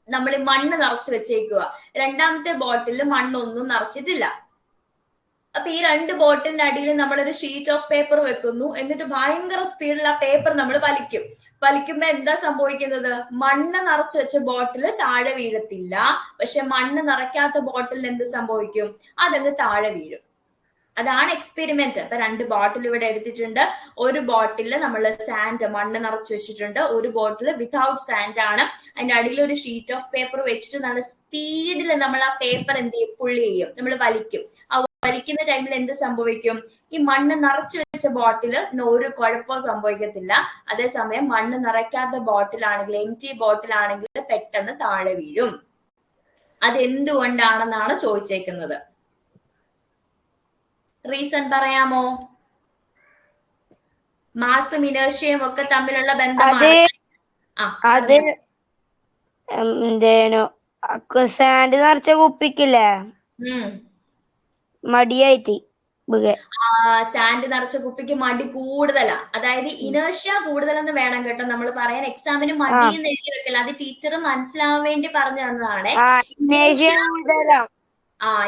നമ്മൾ മണ്ണ് നിറച്ച് വെച്ചേക്കുക. രണ്ടാമത്തെ ബോട്ടിലിൽ മണ്ണൊന്നും നിറച്ചിട്ടില്ല. അപ്പൊ ഈ 2 ബോട്ടിലിന്റെ അടിയിൽ നമ്മളൊരു ഷീറ്റ് ഓഫ് പേപ്പർ വെക്കുന്നു. എന്നിട്ട് ഭയങ്കര സ്പീഡിൽ ആ പേപ്പർ നമ്മൾ വലിക്കുമ്പോ എന്താ സംഭവിക്കുന്നത്? മണ്ണ് നിറച്ച് വെച്ച ബോട്ടിൽ താഴെ വീഴത്തില്ല. പക്ഷെ മണ്ണ് നിറയ്ക്കാത്ത ബോട്ടിലിന് എന്ത് സംഭവിക്കും? അതങ്ങ് താഴെ വീഴും. അതാണ് എക്സ്പെരിമെന്റ്. അപ്പൊ 2 ബോട്ടിൽ ഇവിടെ എടുത്തിട്ടുണ്ട്. ഒരു ബോട്ടില് നമ്മൾ സാൻഡ് മണ്ണ് നിറച്ച് വെച്ചിട്ടുണ്ട്. ഒരു ബോട്ടിൽ വിതൗട്ട് സാൻഡ് ആണ്. അതിന്റെ അടിയിൽ ഒരു ഷീറ്റ് ഓഫ് പേപ്പർ വെച്ചിട്ട് നല്ല സ്പീഡിൽ നമ്മൾ ആ പേപ്പർ എന്ത് ചെയ്യും? പുള്ളി ചെയ്യും, നമ്മൾ വലിക്കും. ആ വലിക്കുന്ന ടൈമിൽ എന്ത് സംഭവിക്കും? ഈ മണ്ണ് നിറച്ചു വെച്ച ബോട്ടില് ഒരു കുഴപ്പവും സംഭവിക്കത്തില്ല. അതേസമയം മണ്ണ് നിറയ്ക്കാത്ത ബോട്ടിലാണെങ്കിൽ, എംറ്റി ബോട്ടിലാണെങ്കിൽ പെട്ടെന്ന് താഴെ വീഴും. അതെന്തുകൊണ്ടാണെന്നാണ് ചോദിച്ചേക്കുന്നത്. റീസൺ പറയാമോ? മാസും ഇനേർഷ്യയും ഒക്കെ തമ്മിലുള്ള ബന്ധമാണ്. സാൻഡ് നിറച്ച കുപ്പിക്കില്ലേ മടിയായിട്ട് സാൻഡ് നിറച്ച കുപ്പിക്ക് മടി കൂടുതലാ. അതായത് ഇനേർഷ്യ കൂടുതലെന്ന് വേണം കേട്ടോ നമ്മൾ പറയാൻ. എക്സാമിന് മടി എന്ന് എഴുതി വെക്കല. അത് ടീച്ചർ മനസ്സിലാവാൻ വേണ്ടി പറഞ്ഞു തന്നതാണ്.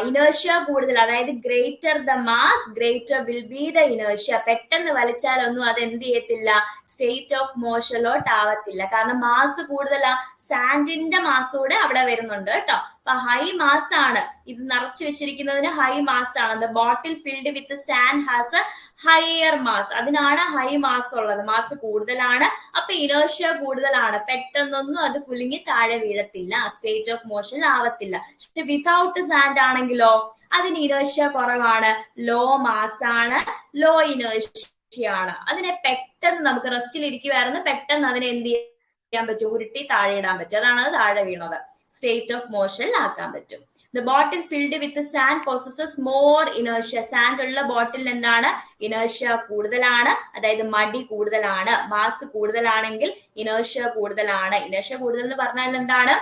ഇനേർഷ്യ കൂടുതൽ, അതായത് greater the mass greater will be the inertia. പെട്ടെന്ന് വലിച്ചാലൊന്നും അത് എന്ത് ചെയ്യത്തില്ല? സ്റ്റേറ്റ് ഓഫ് മോഷനിലോട്ട് ആവത്തില്ല. കാരണം മാസ് കൂടുതലാ. സാൻഡിന്റെ മാസ് കൂടെ അവിടെ വരുന്നുണ്ട് കേട്ടോ. അപ്പൊ ഹൈ മാസ് ആണ് ഇത് നിറച്ചു വെച്ചിരിക്കുന്നതിന്. ഹൈ മാസ് ആണ്. The bottle filled with sand has A higher mass. അതിനാണ് ഹൈ മാസ് ഉള്ളത്. മാസ് കൂടുതലാണ്. അപ്പൊ ഇനേർഷ്യ കൂടുതലാണ്. പെട്ടെന്നൊന്നും അത് കുലുങ്ങി താഴെ വീഴത്തില്ല, സ്റ്റേറ്റ് ഓഫ് മോഷൻ ആവത്തില്ല. പക്ഷെ വിതൗട്ട് സാൻഡ് ആണെങ്കിലോ അതിന് ഇനേർഷ്യ കുറവാണ്, ലോ മാസ് ആണ്, ലോ ഇനേർഷ്യ ആണ്. അതിനെ പെട്ടെന്ന് നമുക്ക് റെസ്റ്റിൽ ഇരിക്കുവായിരുന്നു, പെട്ടെന്ന് അതിനെ എന്ത് ചെയ്യാൻ പറ്റും? ഉരുട്ടി താഴെ ഇടാൻ പറ്റും. അതാണ് അത് താഴെ വീണത്. സ്റ്റേറ്റ് ഓഫ് മോഷൻ ആക്കാൻ പറ്റും. The bottle filled with sand possesses more inertia. Sand ഉള്ള ബോട്ടിൽ എന്താണ്? ഇനേർഷ്യ കൂടുതലാണ്, അതായത് മടി കൂടുതലാണ്. മാസ് കൂടുതലാണെങ്കിൽ ഇനേർഷ്യ കൂടുതലാണ്. ഇനേർഷ്യ കൂടുതൽ എന്ന് പറഞ്ഞാൽ എന്താണ്?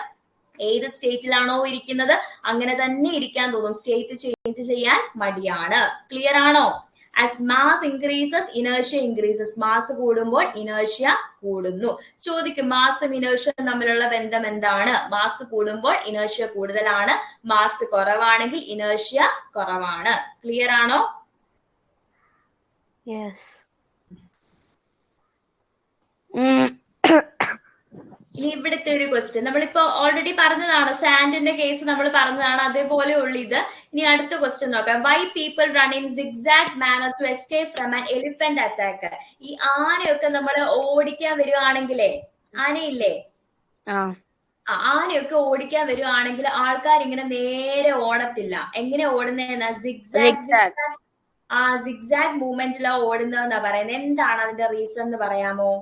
ഏത് സ്റ്റേറ്റിലാണോ ഇരിക്കുന്നത് അങ്ങനെ തന്നെ ഇരിക്കാൻ തോന്നും. സ്റ്റേറ്റ് ചേഞ്ച് ചെയ്യാൻ മടിയാണ്. ക്ലിയർ ആണോ? As mass increases inertia increases. Mass കൂടുമ്പോൾ ഇനേർഷ്യ കൂടുന്നു. ചോദിക്കും മാസും ഇനേർഷ്യയും തമ്മിലുള്ള ബന്ധം എന്താണ്? മാസ് കൂടുമ്പോൾ ഇനേർഷ്യ കൂടുതലാണ്, മാസ് കുറവാണെങ്കിൽ ഇനേർഷ്യ കുറവാണ്. ക്ലിയർ ആണോ? ഇനി ഇവിടുത്തെ ഒരു ക്വസ്റ്റ്യൻ നമ്മളിപ്പോ ഓൾറെഡി പറഞ്ഞതാണ്. സാൻഡിന്റെ കേസ് നമ്മൾ പറഞ്ഞതാണ്, അതേപോലെ ഉള്ളു ഇത്. ഇനി അടുത്ത ക്വസ്റ്റ്യൻ നോക്കാം. Why people run in zigzag manner to escape from an elephant attack. ഈ ആനയൊക്കെ നമ്മൾ ഓടിക്കാൻ വരുവാണെങ്കിലേ, ആനയില്ലേ, ആനയൊക്കെ ഓടിക്കാൻ വരുവാണെങ്കിൽ ആൾക്കാർ ഇങ്ങനെ നേരെ ഓടത്തില്ല. എങ്ങനെ ഓടുന്നതെന്നാ? സിഗ്സാഗ് മൂവ്മെന്റിലാ ഓടുന്നതെന്നാ പറയുന്നത്. എന്താണ് അതിന്റെ റീസൺ എന്ന് പറയാമോ?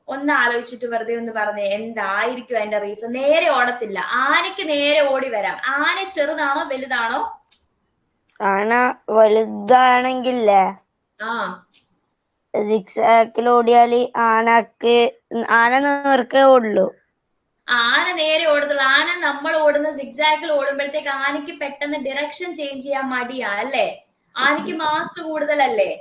ഒന്ന് ആലോചിച്ചിട്ട് വെറുതെ ഒന്ന് പറഞ്ഞേ, എന്തായിരിക്കും അതിന്റെ റീസൺ? നേരെ ഓടത്തില്ല. ആനയ്ക്ക് നേരെ ഓടി വരാം. ആന ചെറുതാണോ വലുതാണോ? ആന വലുതാണെങ്കിലേ സിഗ്സാഗിൽ ഓടിയാല് ആന നേർക്കേ ഓടുള്ളൂ. ആന നേരെ ഓടത്തുള്ളൂ. ആന നമ്മൾ ഓടുന്ന സിഗ്സാഗിൽ ഓടുമ്പോഴത്തേക്ക് ആനയ്ക്ക് പെട്ടെന്ന് ഡിറക്ഷൻ ചേഞ്ച് ചെയ്യാൻ മടിയാ അല്ലേ? ആനയ്ക്ക് മാസ് കൂടുതലല്ലേ?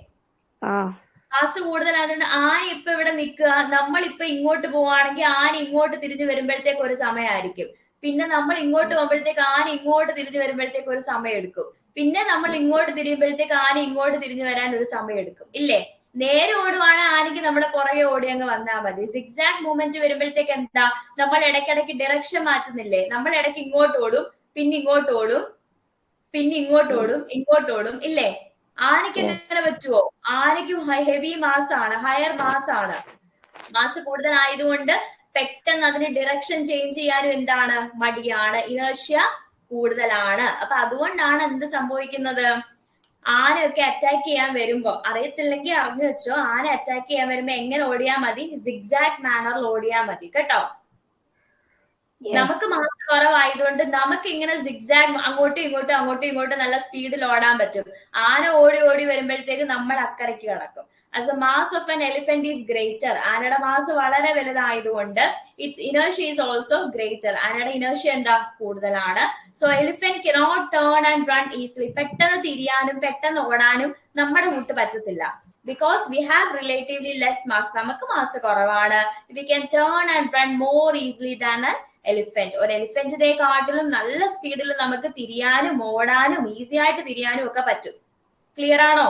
മാസ് കൂടുതലായതുകൊണ്ട് ആന ഇപ്പൊ ഇവിടെ നിൽക്കുക, നമ്മളിപ്പൊ ഇങ്ങോട്ട് പോവാണെങ്കിൽ ആന ഇങ്ങോട്ട് തിരിഞ്ഞു വരുമ്പോഴത്തേക്ക് ഒരു സമയമായിരിക്കും. പിന്നെ നമ്മൾ ഇങ്ങോട്ട് പോകുമ്പോഴത്തേക്ക് ആന ഇങ്ങോട്ട് തിരിഞ്ഞു വരുമ്പോഴത്തേക്ക് ഒരു സമയം എടുക്കും. പിന്നെ നമ്മൾ ഇങ്ങോട്ട് തിരിയുമ്പോഴത്തേക്ക് ആന ഇങ്ങോട്ട് തിരിഞ്ഞു വരാൻ ഒരു സമയം എടുക്കും, ഇല്ലേ? നേരെ ഓടുവാണെങ്കിൽ ആനയ്ക്ക് നമ്മുടെ പുറകെ ഓടി അങ്ങ് വന്നാൽ മതി. സിഗ്സാഗ് മൂവ്മെന്റ് വരുമ്പോഴത്തേക്ക് എന്താ? നമ്മൾ ഇടയ്ക്കിടയ്ക്ക് ഡിറക്ഷൻ മാറ്റുന്നില്ലേ? നമ്മൾ ഇടയ്ക്ക് ഇങ്ങോട്ട് ഓടും, പിന്നെ ഇങ്ങോട്ട് ഓടും, പിന്നെ ഇങ്ങോട്ട് ഓടും, ഇങ്ങോട്ട് ഓടും, ഇല്ലേ? ആനയ്ക്ക് എങ്ങനെ പറ്റുമോ? ആനയ്ക്കും ഹെവി മാസ് ആണ്, ഹയർ മാസ് ആണ്. മാസ് കൂടുതലായതുകൊണ്ട് പെട്ടെന്ന് അതിന് ഡിറക്ഷൻ ചേഞ്ച് ചെയ്യാനും എന്താണ് മടിയാണ്, ഇനേർഷ്യ കൂടുതലാണ്. അപ്പൊ അതുകൊണ്ടാണ് എന്ത് സംഭവിക്കുന്നത്, ആനയൊക്കെ അറ്റാക്ക് ചെയ്യാൻ വരുമ്പോ, അറിയത്തില്ലെങ്കിൽ അറിഞ്ഞു വെച്ചോ, ആന അറ്റാക്ക് ചെയ്യാൻ വരുമ്പോ എങ്ങനെ ഓടിയാ മതി, സിഗ്സാഗ് മാനറിൽ ഓടിയാ മതി കേട്ടോ. നമുക്ക് മാസ് കുറവായതുകൊണ്ട് നമുക്ക് ഇങ്ങനെ സിഗ്സാഗ് അങ്ങോട്ടും ഇങ്ങോട്ടും നല്ല സ്പീഡിൽ ഓടാൻ പറ്റും. ആന ഓടി ഓടി വരുമ്പോഴത്തേക്ക് നമ്മൾ അക്കരയ്ക്ക് കിടക്കും. As the mass of an elephant is greater, ആനയുടെ മാസ് വളരെ വലുതായതുകൊണ്ട് its inertia is also greater. ആനയുടെ inertia എന്താ കൂടുതലാണ്. So elephant cannot turn and run easily. പെട്ടെന്ന് തിരിയാനും പെട്ടെന്ന് ഓടാനും നമ്മുടെ കൂട്ട് പറ്റത്തില്ല. Because we have relatively less mass. നമുക്ക് മാസ് കുറവാണ്. We can turn and run more easily than an elephant. ഒരു എലിഫന്റിനെ കാട്ടിലും നല്ല സ്പീഡിൽ നമുക്ക് തിരിയാനും ഓടാനും ഈസി ആയിട്ട് തിരിയാനും ഒക്കെ പറ്റും. ക്ലിയർ ആണോ?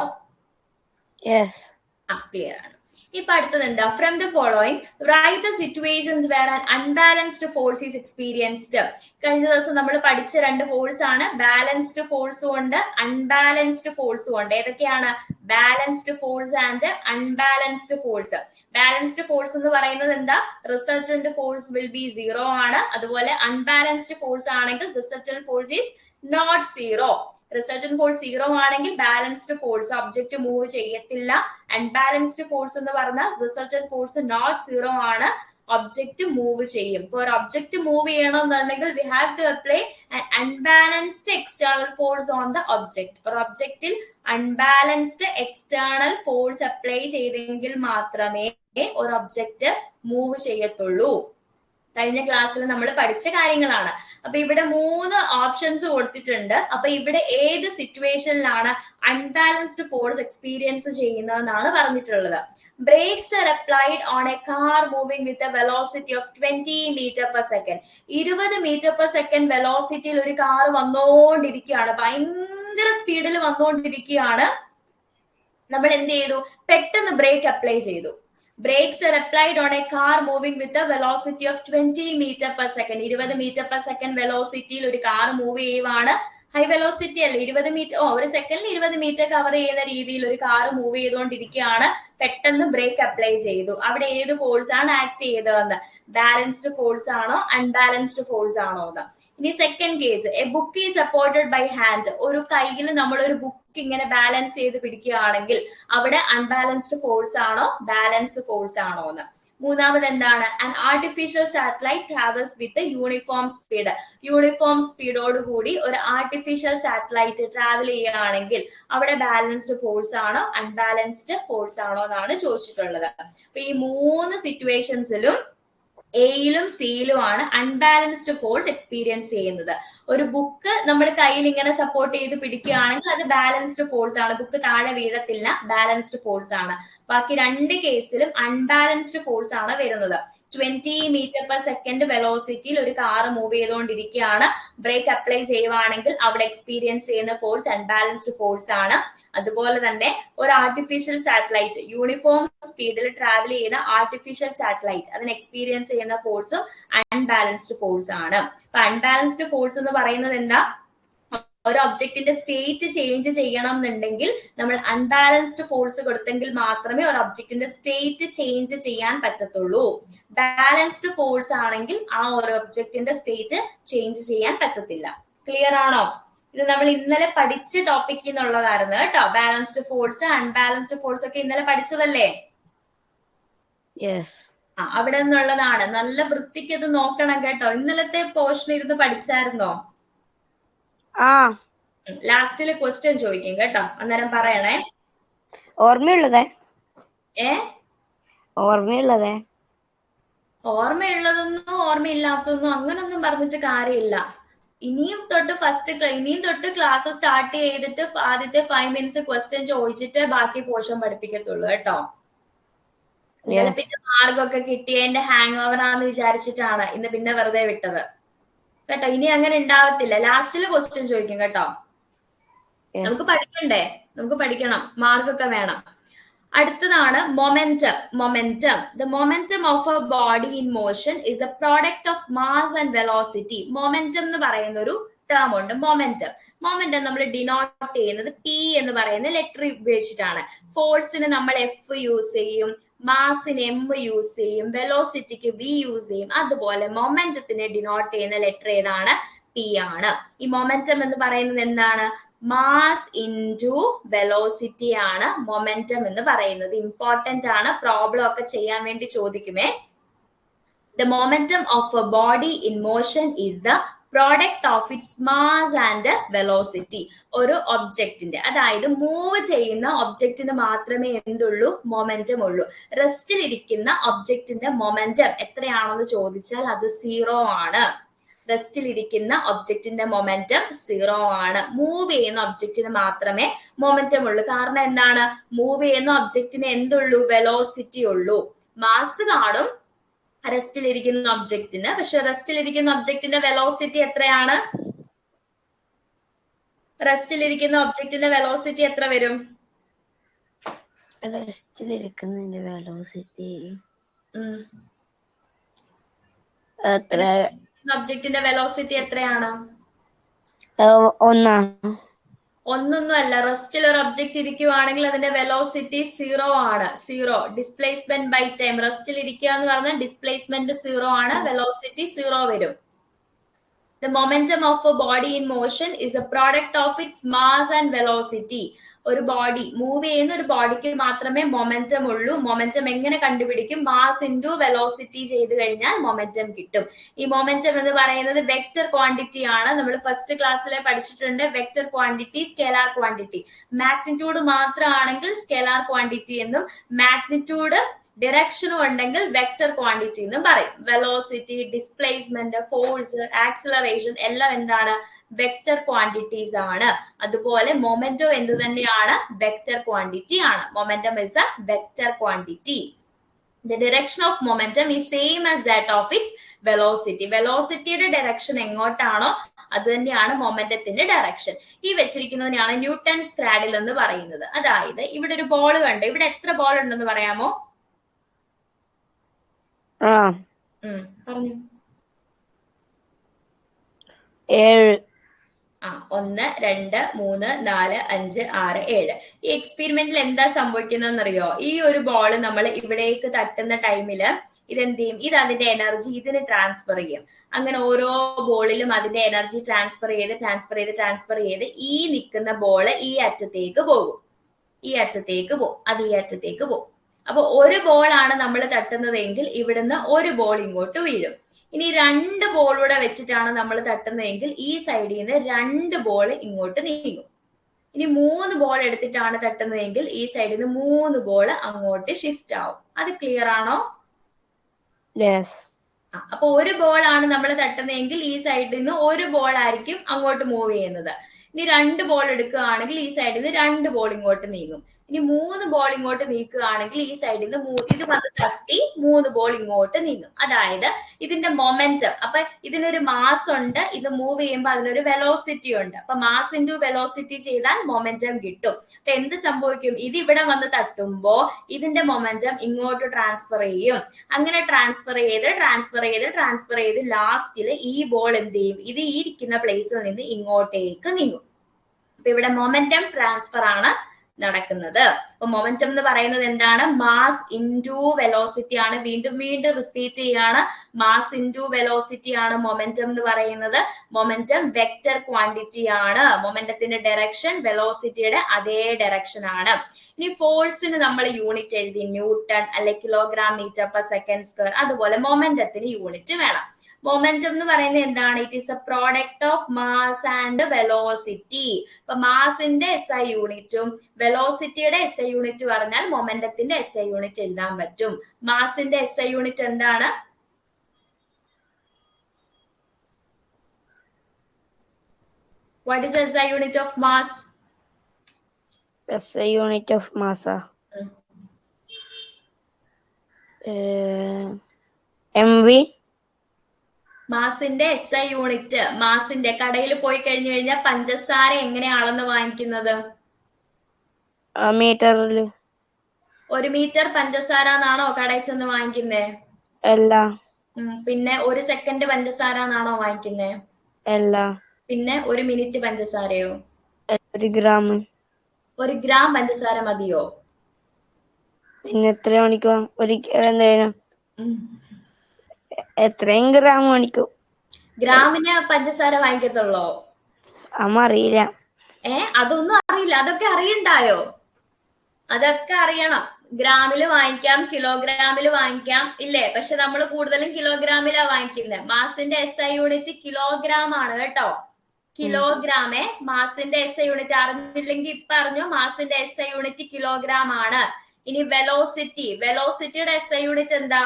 ക്ലിയർ ആണ്. ഇപ്പൊ അടുത്തത് എന്താ, from the following write the situations where an unbalanced force is experienced. കഴിഞ്ഞ ദിവസം നമ്മൾ പഠിച്ച രണ്ട് ഫോഴ്സ് ആണ്, ബാലൻസ്ഡ് ഫോഴ്സും ഉണ്ട് അൺബാലൻസ്ഡ് ഫോഴ്സും ഉണ്ട്. ഏതൊക്കെയാണ്? Balanced force and unbalanced force. Balanced force എന്ന് പറയുന്നത് എന്താ, റിസൾട്ടന്റ് ഫോഴ്സ് വിൽ ബി 0 ആണ്. അതുപോലെ അൺബാലൻസ്ഡ് ഫോഴ്സ് ആണെങ്കിൽ resultant force is not 0. Resultant force 0 ആണെങ്കിൽ ബാലൻസ്ഡ് ഫോഴ്സ് ഒബ്ജക്റ്റ് മൂവ് ചെയ്യത്തില്ല. അൺബാലൻസ്ഡ് ഫോഴ്സ് എന്ന് പറഞ്ഞാൽ റിസൾട്ടന്റ് ഫോഴ്സ് നോട്ട് 0 ആണ്, ഒബ്ജക്റ്റ് മൂവ് ചെയ്യും. ഇപ്പൊ ഒരു ഒബ്ജക്റ്റ് മൂവ് ചെയ്യണമെന്നുണ്ടെങ്കിൽ we have to apply an unbalanced external force on the object. ഒരു ഒബ്ജക്റ്റിൽ അൺബാലൻസ്ഡ് എക്സ്റ്റേണൽ ഫോഴ്സ് അപ്ലൈ ചെയ്തെങ്കിൽ മാത്രമേ ഒരു ഒബ്ജക്റ്റ് മൂവ് ചെയ്യത്തുള്ളൂ. കഴിഞ്ഞ ക്ലാസ്സിൽ നമ്മൾ പഠിച്ച കാര്യങ്ങളാണ്. അപ്പൊ ഇവിടെ 3 ഓപ്ഷൻസ് കൊടുത്തിട്ടുണ്ട്. അപ്പൊ ഇവിടെ ഏത് സിറ്റുവേഷനിലാണ് അൺബാലൻസ്ഡ് ഫോഴ്സ് എക്സ്പീരിയൻസ് ചെയ്യുന്നതെന്നാണ് പറഞ്ഞിട്ടുള്ളത്. Brakes are applied on a car moving with a velocity of 20 meter per second. 20 meter per second വെലോസിറ്റിയിൽ ഒരു കാർ വന്നോണ്ടിരിക്കുകയാണ്, ഭയങ്കര സ്പീഡിൽ വന്നോണ്ടിരിക്കുകയാണ്. നമ്മൾ എന്ത് ചെയ്തു, പെട്ടെന്ന് ബ്രേക്ക് അപ്ലൈ ചെയ്തു. Brakes are applied on a car moving with a velocity of 20 meter per second. 20 meter per second വെലോസിറ്റിയിൽ ഒരു car move ചെയ്യുവാണ്. ഹൈ വെലോസിറ്റി അല്ലേ, 20 മീറ്റർ, ഒരു സെക്കൻഡിൽ 20 മീറ്റർ കവർ ചെയ്യുന്ന രീതിയിൽ ഒരു കാർ മൂവ് ചെയ്തുകൊണ്ടിരിക്കുകയാണ്. പെട്ടെന്ന് ബ്രേക്ക് അപ്ലൈ ചെയ്തു. അവിടെ ഏത് ഫോഴ്സ് ആണ് ആക്ട് ചെയ്തതെന്ന്, ബാലൻസ്ഡ് ഫോഴ്സ് ആണോ അൺബാലൻസ്ഡ് ഫോഴ്സ് ആണോ എന്ന്. ഇനി second case, a book is supported by hand. ഒരു കയ്യിൽ നമ്മൾ ഒരു ബുക്ക് ഇങ്ങനെ ബാലൻസ് ചെയ്ത് പിടിക്കുകയാണെങ്കിൽ അവിടെ അൺബാലൻസ്ഡ് ഫോഴ്സ് ആണോ ബാലൻസ്ഡ് ഫോഴ്സ് ആണോ എന്ന്. മൂന്നാമത് എന്താണ്, an artificial satellite travels with uniform speed. Uniform സ്പീഡോടുകൂടി ഒരു ആർട്ടിഫിഷ്യൽ സാറ്റലൈറ്റ് ട്രാവൽ ചെയ്യുകയാണെങ്കിൽ അവിടെ ബാലൻസ്ഡ് ഫോഴ്സ് ആണോ അൺബാലൻസ്ഡ് ഫോഴ്സ് ആണോ എന്നാണ് ചോദിച്ചിട്ടുള്ളത്. അപ്പൊ ഈ 3 സിറ്റുവേഷൻസിലും എയിലും സിയിലുമാണ് അൺബാലൻസ്ഡ് ഫോഴ്സ് എക്സ്പീരിയൻസ് ചെയ്യുന്നത്. ഒരു ബുക്ക് നമ്മൾ കയ്യിൽ ഇങ്ങനെ സപ്പോർട്ട് ചെയ്ത് പിടിക്കുകയാണെങ്കിൽ അത് ബാലൻസ്ഡ് ഫോഴ്സ് ആണ്, ബുക്ക് താഴെ വീഴത്തില്ല, ബാലൻസ്ഡ് ഫോഴ്സ് ആണ്. ബാക്കി 2 കേസിലും അൺബാലൻസ്ഡ് ഫോഴ്സ് ആണ് വരുന്നത്. 20 മീറ്റർ പെർ സെക്കൻഡ് വെലോസിറ്റിയിൽ ഒരു കാർ മൂവ് ചെയ്തുകൊണ്ടിരിക്കുകയാണ്, ബ്രേക്ക് അപ്ലൈ ചെയ്യുവാണെങ്കിൽ അവിടെ എക്സ്പീരിയൻസ് ചെയ്യുന്ന ഫോഴ്സ് അൺബാലൻസ്ഡ് ഫോഴ്സ് ആണ്. അതുപോലെ തന്നെ ഒരു ആർട്ടിഫിഷ്യൽ സാറ്റലൈറ്റ് യൂണിഫോം സ്പീഡിൽ ട്രാവൽ ചെയ്യുന്ന ആർട്ടിഫിഷ്യൽ സാറ്റലൈറ്റ് അതിന് എക്സ്പീരിയൻസ് ചെയ്യുന്ന ഫോഴ്സും അൺബാലൻസ്ഡ് ഫോഴ്സ് ആണ്. അപ്പൊ അൺബാലൻസ്ഡ് ഫോഴ്സ് എന്ന് പറയുന്നത് എന്താ, ഒരു ഒബ്ജക്റ്റിന്റെ സ്റ്റേറ്റ് ചേഞ്ച് ചെയ്യണം എന്നുണ്ടെങ്കിൽ നമ്മൾ അൺബാലൻസ്ഡ് ഫോഴ്സ് കൊടുത്തെങ്കിൽ മാത്രമേ ഒരു ഒബ്ജക്റ്റിന്റെ സ്റ്റേറ്റ് ചേഞ്ച് ചെയ്യാൻ പറ്റത്തുള്ളൂ. ബാലൻസ്ഡ് ഫോഴ്സ് ആണെങ്കിൽ ആ ഒരു ഒബ്ജക്റ്റിന്റെ സ്റ്റേറ്റ് ചേഞ്ച് ചെയ്യാൻ പറ്റത്തില്ല. ക്ലിയർ ആണോ? ഇത് നമ്മൾ ഇന്നലെ പഠിച്ച ടോപ്പിക്കിൽ നിന്നുള്ളതായിരുന്നു കേട്ടോ. ബാലൻസ്ഡ് ഫോഴ്സ് അൺബാലൻസ്ഡ് ഫോഴ്സ് ഒക്കെ ഇന്നലെ പഠിച്ചതല്ലേ? അവിടെ നിന്നുള്ളതാണ്. നല്ല വൃത്തിക്ക് അത് നോക്കണം കേട്ടോ. ഇന്നലത്തെ പോർഷൻ ഇരുന്ന് പഠിച്ചായിരുന്നോ? ലാസ്റ്റില് ക്വസ്റ്റ്യൻ ചോദിക്കും കേട്ടോ, അന്നേരം പറയണേ. ഓർമ്മയുള്ളതേ ഓർമ്മയുള്ളതൊന്നും ഓർമ്മയില്ലാത്തതൊന്നും അങ്ങനൊന്നും പറഞ്ഞിട്ട് കാര്യമില്ല. ഇനിയും തൊട്ട് ക്ലാസ് സ്റ്റാർട്ട് ചെയ്തിട്ട് ആദ്യത്തെ 5 മിനിറ്റ്സ് ക്വസ്റ്റ്യൻ ചോദിച്ചിട്ട് ബാക്കി പോർഷൻ പഠിപ്പിക്കത്തുള്ളൂ കേട്ടോ. പിന്നെ മാർഗമൊക്കെ കിട്ടിയതിന്റെ ഹാങ് ഓവർ ആണെന്ന് വിചാരിച്ചിട്ടാണ് ഇന്ന് പിന്നെ വെറുതെ വിട്ടത് കേട്ടോ. ഇനി അങ്ങനെ ഉണ്ടാവത്തില്ല. ലാസ്റ്റില് ക്വസ്റ്റ്യൻ ചോദിക്കും കേട്ടോ. നമുക്ക് പഠിക്കണം, മാർക്കൊക്കെ വേണം. അടുത്തതാണ് momentum. The momentum of a body in motion is A product of mass and velocity. Momentum എന്ന് പറയുന്ന ഒരു ടേം ഉണ്ട് മൊമെന്റം. മൊമെന്റം നമ്മൾ ഡിനോട്ട് ചെയ്യുന്നത് പി എന്ന് പറയുന്ന ലെറ്റർ ഉപയോഗിച്ചിട്ടാണ്. ഫോഴ്സിന് നമ്മൾ എഫ് യൂസ് ചെയ്യും, മാസിന് എം യൂസ് ചെയ്യും, വെലോസിറ്റിക്ക് വി യൂസ് ചെയ്യും. അതുപോലെ മൊമെന്റത്തിനെ ഡിനോട്ട് ചെയ്യുന്ന ലെറ്റർ ഏതാണ്? പി ആണ്. ഈ മൊമെന്റം എന്ന് പറയുന്നത് എന്താണ്? മാസ് ഇൻറ്റു വെലോസിറ്റി ആണ് മൊമെന്റം എന്ന് പറയുന്നത്. ഇമ്പോർട്ടന്റ് ആണ്, പ്രോബ്ലം ഒക്കെ ചെയ്യാൻ വേണ്ടി ചോദിക്കുമേ. The momentum of a body in motion is the product of its mass and velocity. ഒരു ഒബ്ജക്റ്റിന്റെ, അതായത് മൂവ് ചെയ്യുന്ന ഒബ്ജക്റ്റിന് മാത്രമേ എന്തുള്ളൂ? മൊമെന്റം ഉള്ളൂ. റെസ്റ്റിൽ ഇരിക്കുന്ന ഒബ്ജക്റ്റിന്റെ മൊമെന്റം എത്രയാണെന്ന് ചോദിച്ചാൽ അത് 0 ആണ്. റെസ്റ്റിൽ ഇരിക്കുന്ന ഒബ്ജക്റ്റിന്റെ മൊമെന്റം 0 ആണ്. മൂവ് ചെയ്യുന്ന ഒബ്ജക്റ്റിന് മാത്രമേ മൊമെന്റം ഉള്ളൂ. കാരണം എന്താണ്? മൂവ് ചെയ്യുന്ന ഒബ്ജക്റ്റിന് എന്തുള്ളൂ? വെലോസിറ്റി ഉള്ളൂ. മാസ് കാണും റെസ്റ്റിലിരിക്കുന്ന ഒബ്ജക്റ്റിന്, പക്ഷെ റെസ്റ്റിലിരിക്കുന്ന ഒബ്ജക്റ്റിന്റെ വെലോസിറ്റി എത്രയാണ്? റെസ്റ്റിലിരിക്കുന്ന ഒബ്ജക്റ്റിന്റെ വെലോസിറ്റി എത്ര വരും? റെസ്റ്റിലിരിക്കുന്നതിന്റെ വെലോസിറ്റി എത്ര? ഒബ്ജക്റ്റിന്റെ വെലോസിറ്റി എത്രയാണ്? ഒന്നൊന്നും അല്ല. റെസ്റ്റിൽ ഒരു ഒബ്ജക്റ്റ് ഇരിക്കുവാണെങ്കിൽ അതിന്റെ വെലോസിറ്റി 0 ആണ്. 0 ഡിസ്പ്ലേസ്മെന്റ് ബൈ ടൈം. റെസ്റ്റിൽ ഇരിക്കുക എന്ന് പറഞ്ഞാൽ ഡിസ്പ്ലേസ്മെന്റ് 0 ആണ്, വെലോസിറ്റി 0 വരും. The momentum of a body in motion is a product of its mass and velocity. ഒരു ബോഡി മൂവ് ചെയ്യുന്ന ഒരു ബോഡിക്ക് മാത്രമേ മൊമെന്റം ഉള്ളൂ. മൊമെന്റം എങ്ങനെ കണ്ടുപിടിക്കും? മാസ് ഇൻറ്റു വെലോസിറ്റി ചെയ്ത് കഴിഞ്ഞാൽ മൊമെന്റം കിട്ടും. ഈ മൊമെന്റം എന്ന് പറയുന്നത് വെക്ടർ ക്വാണ്ടിറ്റി ആണ്. നമ്മൾ ഫസ്റ്റ് ക്ലാസ്സിൽ പഠിച്ചിട്ടുണ്ട്. Vector quantity, scalar quantity. Magnitude മാത്രമാണെങ്കിൽ സ്കേലാർ ക്വാണ്ടിറ്റി എന്നും, മാഗ്നിറ്റ്യൂഡ് ഡിറക്ഷനും ഉണ്ടെങ്കിൽ വെക്ടർ ക്വാണ്ടിറ്റി എന്നും പറയും. വെലോസിറ്റി, ഡിസ്പ്ലേസ്മെന്റ്, ഫോഴ്സ്, ആക്സിലറേഷൻ എല്ലാം എന്താണ്? വെക്ടർ ക്വാണ്ടിറ്റീസ് ആണ്. അതുപോലെ മൊമെന്റോ എന്ത് തന്നെയാണ്? വെക്ടർ ക്വാണ്ടിറ്റി ആണ്. Momentum is A vector quantity. The direction of momentum is same as that of its velocity. വെലോസിറ്റിയുടെ ഡയറക്ഷൻ എങ്ങോട്ടാണോ അത് തന്നെയാണ് മൊമെന്റത്തിന്റെ ഡയറക്ഷൻ. ഈ വെച്ചിരിക്കുന്നതിനാണ് ന്യൂട്ടൺസ് ക്രാഡിൽ എന്ന് പറയുന്നത്. അതായത് ഇവിടെ ഒരു ബോൾ കണ്ട്, ഇവിടെ എത്ര ബോൾ ഉണ്ടെന്ന് പറയാമോ? പറഞ്ഞു. 7. 1 2 3 4 5 6 7. ഈ എക്സ്പെരിമെന്റിൽ എന്താ സംഭവിക്കുന്നതെന്നറിയോ? ഈ ഒരു ബോൾ നമ്മൾ ഇവിടേക്ക് തട്ടുന്ന ടൈമില് ഇതെന്ത് ചെയ്യും? ഇത് അതിന്റെ എനർജി ഇതിന് ട്രാൻസ്ഫർ ചെയ്യും. അങ്ങനെ ഓരോ ബോളിലും അതിന്റെ എനർജി ട്രാൻസ്ഫർ ചെയ്ത് ഈ നിൽക്കുന്ന ബോള് ഈ അറ്റത്തേക്ക് പോകും, ഈ അറ്റത്തേക്ക് പോകും, അത് ഈ അറ്റത്തേക്ക് പോകും. അപ്പൊ ഒരു ബോൾ ആണ് നമ്മൾ തട്ടുന്നതെങ്കിൽ ഇവിടുന്ന് ഒരു ബോൾ ഇങ്ങോട്ട് വീഴും. ഇനി 2 ബോളൂടെ വെച്ചിട്ടാണ് നമ്മൾ തട്ടുന്നതെങ്കിൽ ഈ സൈഡിൽ നിന്ന് 2 ബോൾ ഇങ്ങോട്ട് നീങ്ങും. ഇനി 3 ബോൾ എടുത്തിട്ടാണ് തട്ടുന്നതെങ്കിൽ ഈ സൈഡിൽ നിന്ന് 3 ബോൾ അങ്ങോട്ട് ഷിഫ്റ്റ് ആവും. അത് ക്ലിയർ ആണോ? അപ്പൊ ഒരു ബോൾ ആണ് നമ്മൾ തട്ടുന്നതെങ്കിൽ ഈ സൈഡിൽ നിന്ന് ഒരു ബോൾ ആയിരിക്കും അങ്ങോട്ട് മൂവ് ചെയ്യുന്നത്. ഇനി 2 ബോൾ എടുക്കുകയാണെങ്കിൽ ഈ സൈഡിൽ നിന്ന് 2 ബോൾ ഇങ്ങോട്ട് നീങ്ങും. ഇനി 3 ബോൾ ഇങ്ങോട്ട് നീക്കുകയാണെങ്കിൽ ഈ സൈഡിൽ നിന്ന് ഇത് വന്ന് തട്ടി 3 ബോൾ ഇങ്ങോട്ട് നീങ്ങും. അതായത് ഇതിന്റെ മൊമെന്റം, അപ്പൊ ഇതിനൊരു മാസ് ഉണ്ട്, ഇത് മൂവ് ചെയ്യുമ്പോൾ അതിനൊരു വെലോസിറ്റി ഉണ്ട്. അപ്പൊ മാസ് ഇൻറ്റു വെലോസിറ്റി ചെയ്താൽ മൊമെന്റം കിട്ടും. അപ്പൊ എന്ത് സംഭവിക്കും? ഇത് ഇവിടെ വന്ന് തട്ടുമ്പോ ഇതിന്റെ മൊമെന്റം ഇങ്ങോട്ട് ട്രാൻസ്ഫർ ചെയ്യും. അങ്ങനെ ട്രാൻസ്ഫർ ചെയ്ത് ലാസ്റ്റില് ഈ ബോൾ എന്ത് ചെയ്യും? ഇത് ഈ ഇരിക്കുന്ന പ്ലേസിൽ നിന്ന് ഇങ്ങോട്ടേക്ക് നീങ്ങും. അപ്പൊ ഇവിടെ മൊമെന്റം ട്രാൻസ്ഫർ ആണ് നടക്കുന്നത്. അപ്പൊ മൊമെന്റം എന്ന് പറയുന്നത് എന്താണ്? മാസ് ഇൻറ്റു വെലോസിറ്റി ആണ്. വീണ്ടും റിപ്പീറ്റ് ചെയ്യാണ്. മാസ് ഇൻറ്റു വെലോസിറ്റി ആണ് മൊമെന്റം എന്ന് പറയുന്നത്. മൊമെന്റം വെക്ടർ ക്വാണ്ടിറ്റി ആണ്. മൊമെന്റത്തിന്റെ ഡയറക്ഷൻ വെലോസിറ്റിയുടെ അതേ ഡയറക്ഷൻ ആണ്. ഇനി ഫോഴ്സിന് നമ്മൾ യൂണിറ്റ് എഴുതി, ന്യൂട്ടൺ അല്ലെ kilogram metre per second square. അതുപോലെ മൊമെന്റത്തിന് യൂണിറ്റ് വേണം. മൊമെന്റം എന്ന് പറയുന്നത് എന്താണ്? It is a product of mass and velocity. ഇപ്പൊ മാസിന്റെ SI യൂണിറ്റും വെലോസിറ്റിയുടെ SI യൂണിറ്റ് പറഞ്ഞാൽ മൊമെന്റത്തിന്റെ SI യൂണിറ്റ് എഴുതാൻ പറ്റും. മാസിന്റെ SI യൂണിറ്റ് എന്താണ്? What is the SI unit of mass? SI unit of mass. MV. മാസിന്റെ SI യൂണിറ്റ്, മാസിന്റെ കടയിൽ പോയി കഴിഞ്ഞു കഴിഞ്ഞാൽ പഞ്ചസാര എങ്ങനെ അളന്ന് വാങ്ങിക്കുന്നത്? മീറ്ററിൽ. 1 മീറ്റർ പഞ്ചസാര എന്നാണോ കടയിൽ ചെന്ന് വാങ്ങിക്കുന്നേ? അല്ല. പിന്നെ 1 സെക്കൻഡ് പഞ്ചസാര എന്നാണോ വാങ്ങിക്കുന്നേ? അല്ല. പിന്നെ 1 മിനിറ്റ് പഞ്ചസാരയോ? 1 ഗ്രാം. 1 ഗ്രാം പഞ്ചസാര മതിയോ? പിന്നെ എത്ര മണിക്കൂർ എന്തായാലും ഉം. എത്രയും ഗ്രാം മണിക്കൂർ? ഗ്രാമിന് പഞ്ചസാര വാങ്ങിക്കത്തുള്ളോ? അമ്മ അറിയില്ല. അതൊന്നും അറിയില്ല, അതൊക്കെ അറിയണ്ടായോ? അതൊക്കെ അറിയണം. ഗ്രാമില് വാങ്ങിക്കാം, കിലോഗ്രാമില് വാങ്ങിക്കാം, ഇല്ലേ? പക്ഷെ നമ്മൾ കൂടുതലും കിലോഗ്രാമിലാ വാങ്ങിക്കുന്നത്. മാസിന്റെ SI യൂണിറ്റ് കിലോഗ്രാം ആണ് കേട്ടോ. കിലോഗ്രാമേ മാസിന്റെ SI യൂണിറ്റ്. അറിഞ്ഞില്ലെങ്കിൽ ഇപ്പൊ അറിഞ്ഞു, മാസിന്റെ SI യൂണിറ്റ് കിലോഗ്രാം ആണ്. ഇനി വെലോസിറ്റിയുടെ SI യൂണിറ്റ് എന്താ?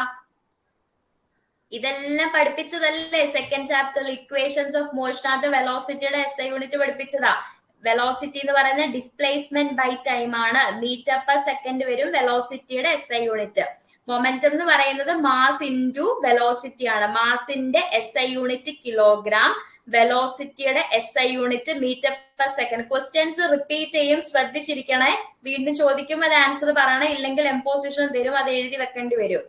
ഇതെല്ലാം പഠിപ്പിച്ചതല്ലേ സെക്കൻഡ് ചാപ്റ്റർ ഇക്വേഷൻസ് ഓഫ് മോഷനകത്ത് വെലോസിറ്റിയുടെ SI യൂണിറ്റ് പഠിപ്പിച്ചതാ. വെലോസിറ്റി എന്ന് പറയുന്നത് ഡിസ്പ്ലേസ്മെന്റ് ബൈ ടൈം ആണ്. മീറ്റർ പെർ സെക്കൻഡ് വരും വെലോസിറ്റിയുടെ SI യൂണിറ്റ്. മൊമെന്റം എന്ന് പറയുന്നത് മാസ് ഇൻറ്റു വെലോസിറ്റി ആണ്. മാസിന്റെ SI യൂണിറ്റ് കിലോഗ്രാം, വെലോസിറ്റിയുടെ SI unit metre per second. Questions repeat ചെയ്യും, ശ്രദ്ധിച്ചിരിക്കണേ. വീണ്ടും ചോദിക്കുമ്പോൾ അത് ആൻസർ പറയണേ, ഇല്ലെങ്കിൽ എംപോസിഷൻ തരും, അത് എഴുതി വെക്കേണ്ടി വരും.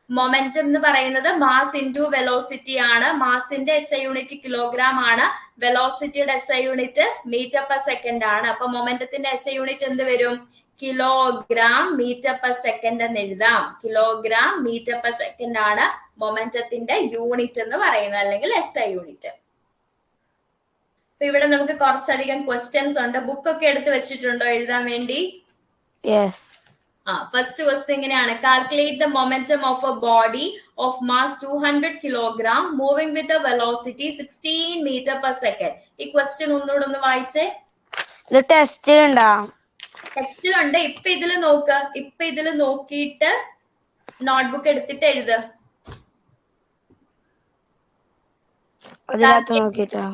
മൊമെന്റം എന്ന് പറയുന്നത് മാസ് ഇൻറ്റു വെലോസിറ്റി ആണ്. മാസിന്റെ SI യൂണിറ്റ് കിലോഗ്രാം ആണ്, വെലോസിറ്റിയുടെ SI unit metre per second ആണ്. അപ്പൊ മൊമെന്റത്തിന്റെ SI യൂണിറ്റ് എന്ത് വരും? കിലോഗ്രാം മീറ്റർ പെർ സെക്കൻഡ് എന്ന് എഴുതാം. കിലോഗ്രാം മീറ്റർ പെർ സെക്കൻഡ് ആണ് മൊമെന്റത്തിന്റെ യൂണിറ്റ് എന്ന് പറയുന്നത്, അല്ലെങ്കിൽ SI യൂണിറ്റ്. അപ്പൊ ഇവിടെ നമുക്ക് കുറച്ചധികം ക്വസ്റ്റ്യൻസ് ഉണ്ട്. ബുക്കൊക്കെ എടുത്ത് വെച്ചിട്ടുണ്ടോ എഴുതാൻ വേണ്ടി? യെസ്. ഫസ്റ്റ് ക്വസ്റ്റ്യൻ എങ്ങനെയാണ്? Calculate the momentum of a body of mass 200 kilogram moving with a velocity 16 metre per second. ഈ ക്വസ്റ്റ്യൻ ഒന്നുകൂടെ ഒന്ന് വായിച്ചേ. ഇത് ടെസ്റ്റിലുണ്ടോ? ടെക്സ്റ്റിലുണ്ട്. ഇപ്പൊ ഇതില് നോക്കിയിട്ട് നോട്ട്ബുക്ക് എടുത്തിട്ട് എഴുത്. അതിനകത്ത് നോക്കിട്ടോ.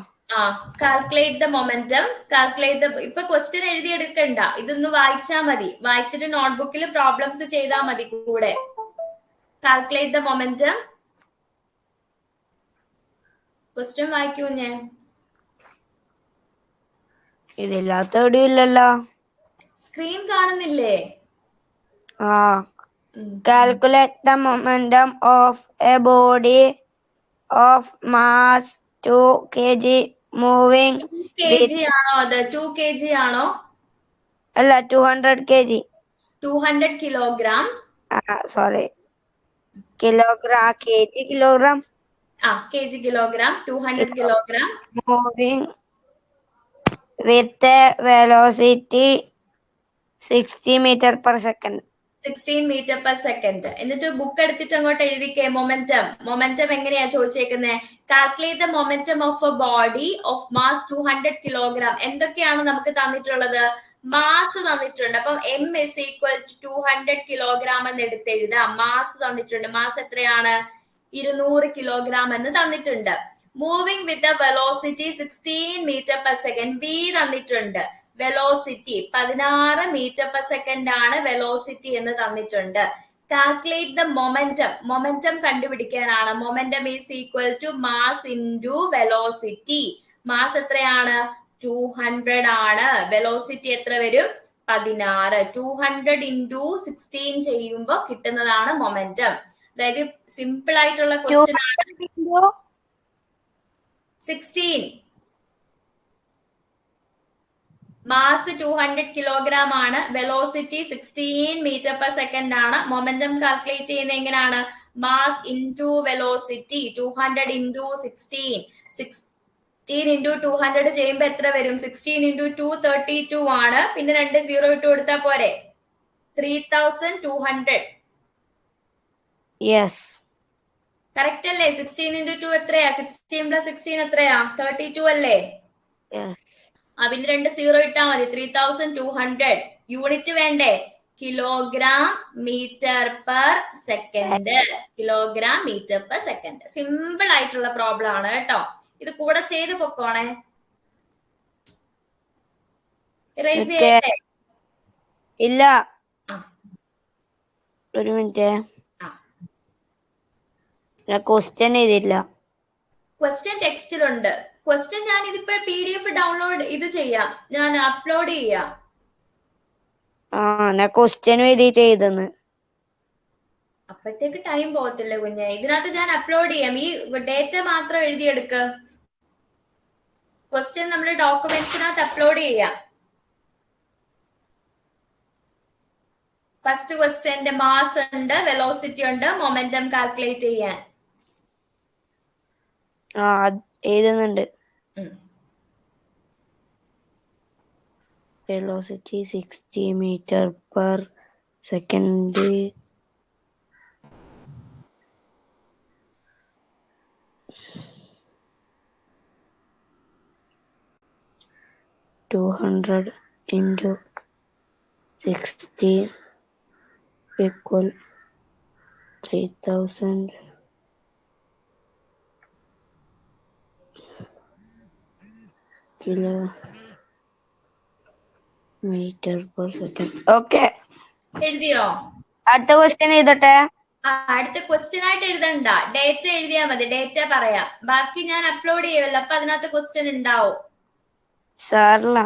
Calculate the momentum. ഇപ്പൊ ക്വസ്റ്റ്യൻ എഴുതി എടുക്കണ്ട, ഇതൊന്ന് വായിച്ചാ മതി. വായിച്ചിട്ട് നോട്ട്ബുക്കിൽ പ്രോബ്ലംസ് ചെയ്താൽ മതി കൂടെ. Calculate the momentum. ക്വസ്റ്റ്യൻ വായിക്കൂ. ഞാൻ ഇതില്ലാത്ത എവിടെയില്ലല്ലോ. സ്ക്രീൻ കാണുന്നില്ലേ? Calculate the momentum of a body of mass 2 kg moving. 2 kg ആണോ അത്? 2 kg ആണോ? അല്ല, 200 kg. 200 kilogram. Sorry, kilogram. Kilogram. kg kilogram. 200 kilogram moving with velocity 60 metre per second. 16 metre per second. എന്നിട്ട് book എടുത്തിട്ട് അങ്ങോട്ട് എഴുതിക്കേ. Momentum എങ്ങനെയാ ചോദിച്ചേക്കുന്നത്? Calculate the momentum of a body of mass 200 kilogram. എന്തൊക്കെയാണ് നമുക്ക് തന്നിട്ടുള്ളത്? മാസ് തന്നിട്ടുണ്ട്. അപ്പം M is equal to 200 kilogram എന്ന് എടുത്തെഴുതാം. മാസ് തന്നിട്ടുണ്ട്. മാസ് എത്രയാണ്? 200 കിലോഗ്രാം എന്ന് തന്നിട്ടുണ്ട്. Moving with a velocity 16 metre per second. V തന്നിട്ടുണ്ട്. വെലോസിറ്റി 16 മീറ്റർ പെർ സെക്കൻഡ് ആണ് വെലോസിറ്റി എന്ന് തന്നിട്ടുണ്ട്. കാൽക്കുലേറ്റ് ദ മൊമെന്റം കണ്ടുപിടിക്കാനാണ്. Momentum is equal to mass into velocity. Mass എത്രയാണ്? 200 ആണ്. വെലോസിറ്റി എത്ര വരും? 16. 200 ഇൻറ്റു 16 ചെയ്യുമ്പോൾ കിട്ടുന്നതാണ് മൊമെന്റം. അതായത് സിമ്പിൾ ആയിട്ടുള്ള ക്വസ്റ്റ്യൻ ആണ്. 16. മാസ് 200 കിലോഗ്രാം ആണ്, വെലോസിറ്റി 16 മീറ്റർ പെർ സെക്കൻഡ് ആണ്. മൊമെന്റം കാൽക്കുലേറ്റ് ചെയ്യുന്നത് എങ്ങനെയാണ്? Mass into velocity. 200 into 16. 16 into 200 ചെയ്യുമ്പോൾ എത്ര വരും? 16 ഇൻറ്റു 2 32 ആണ്. പിന്നെ 2 0 ഇട്ട് കൊടുത്താൽ പോരെ? 3200. യെസ്, കറക്റ്റ് അല്ലേ? 16 ഇൻറ്റു 2 എത്രയാ? 16 പ്ലസ് 16 എത്രയാ? 32 അല്ലേ? പിന്നെ 2 0 ഇട്ടാ മതി. 3200. യൂണിറ്റ് വേണ്ടേ? Kilogram metre per second. Kilogram metre per second. Simple ആയിട്ടുള്ള പ്രോബ്ലം ആണ് കേട്ടോ. ഇത് കൂടെ ചെയ്ത് പൊക്കോണേ. ഇറേസ് ചെയ്യട്ടെ? ഇല്ല, ഒരു മിനിറ്റ്. ക്വസ്റ്റ്യൻ ചെയ്തില്ല. ക്വസ്റ്റ്യൻ ടെക്സ്റ്റിലുണ്ട്. ക്വസ്റ്റ്യൻ ഞാൻ ഇതിപ്പോ PDF ഡൗൺലോഡ് ചെയ്യാം, ഞാൻ അപ്ലോഡ് ചെയ്യാം. ക്വസ്റ്റ്യൻ എഴുതിയിട്ട് എഴുതുന്നു. അപ്പോഴത്തേക്ക് ടൈം പോകത്തില്ല കുഞ്ഞെ. ഇതിനകത്ത് ഞാൻ അപ്ലോഡ് ചെയ്യാം. ഈ ഡേറ്റ മാത്രം എഴുതിയെടുക്ക്. ക്വസ്റ്റ്യൻ നമ്മൾ ഡോക്യുമെന്റ്സിനകത്ത് അപ്ലോഡ് ചെയ്യാം. ഫസ്റ്റ് ക്വസ്റ്റ്യന്റെ മാസ് ഉണ്ട്, വെലോസിറ്റി ഉണ്ട്, മൊമെന്റം കാൽക്കുലേറ്റ് ചെയ്യാൻ. എഴുതുന്നുണ്ട്. Velocity 60 meter per second. 200 into 60 equal 3000 kilometer per second. Okay, എഴുതിയോ? അടുത്ത ക്വസ്റ്റ്യൻ എഴുതട്ടെ. അടുത്ത ക്വസ്റ്റ്യൻ ആയിട്ട് എഴുതണ്ട, ഡേറ്റ എഴുതിയാ മതി. ഡേറ്റ പറയാം, ബാക്കി ഞാൻ അപ്ലോഡ് ചെയ്യുമല്ലോ, അപ്പൊ അതിനകത്ത് ക്വസ്റ്റ്യൻ ഉണ്ടാവും. സാറില്ല.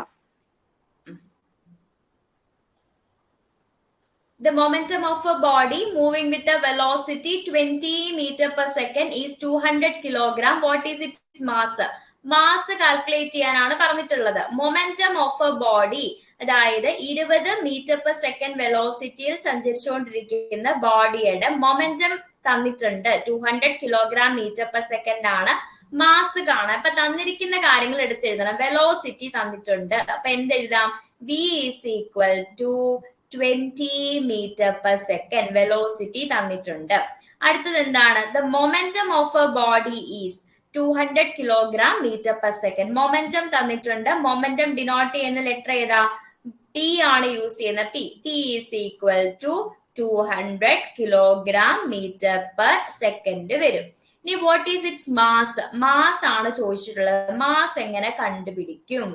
The momentum of a body moving with a velocity 20 meter per second is 200 kilogram. What is its mass? Mass calculate ചെയ്യാനാണ് പറഞ്ഞിട്ടുള്ളത്. മൊമെന്റം ഓഫ് എ ബോഡി, അതായത് 20 മീറ്റർ പെർ സെക്കൻഡ് വെലോസിറ്റിയിൽ സഞ്ചരിച്ചുകൊണ്ടിരിക്കുന്ന ബോഡിയുടെ മൊമെന്റം തന്നിട്ടുണ്ട്. 200 കിലോഗ്രാം മീറ്റർ പെർ സെക്കൻഡ് ആണ്. Mass കാണാം. അപ്പൊ തന്നിരിക്കുന്ന കാര്യങ്ങൾ എടുത്തെഴുതണം. വെലോസിറ്റി തന്നിട്ടുണ്ട്, അപ്പൊ എന്തെഴുതാം? V is equal to 20 meter per second. Velocity തന്നിട്ടുണ്ട്. അടുത്തത് എന്താണ്? The momentum of a body is 200 kilogram meter per second. Momentum തന്നിട്ടുണ്ട്. മൊമെന്റം ഡിനോട്ട് ചെയ്യുന്ന ലെറ്റർ ഏതാ? P ആണ് യൂസ് ചെയ്യുന്നത്. P is equal to 200 kilogram meter per second വരും. ഇനി what is its mass? Mass ആണ് ചോദിച്ചിട്ടുള്ളത്. മാസ് എങ്ങനെ കണ്ടുപിടിക്കും?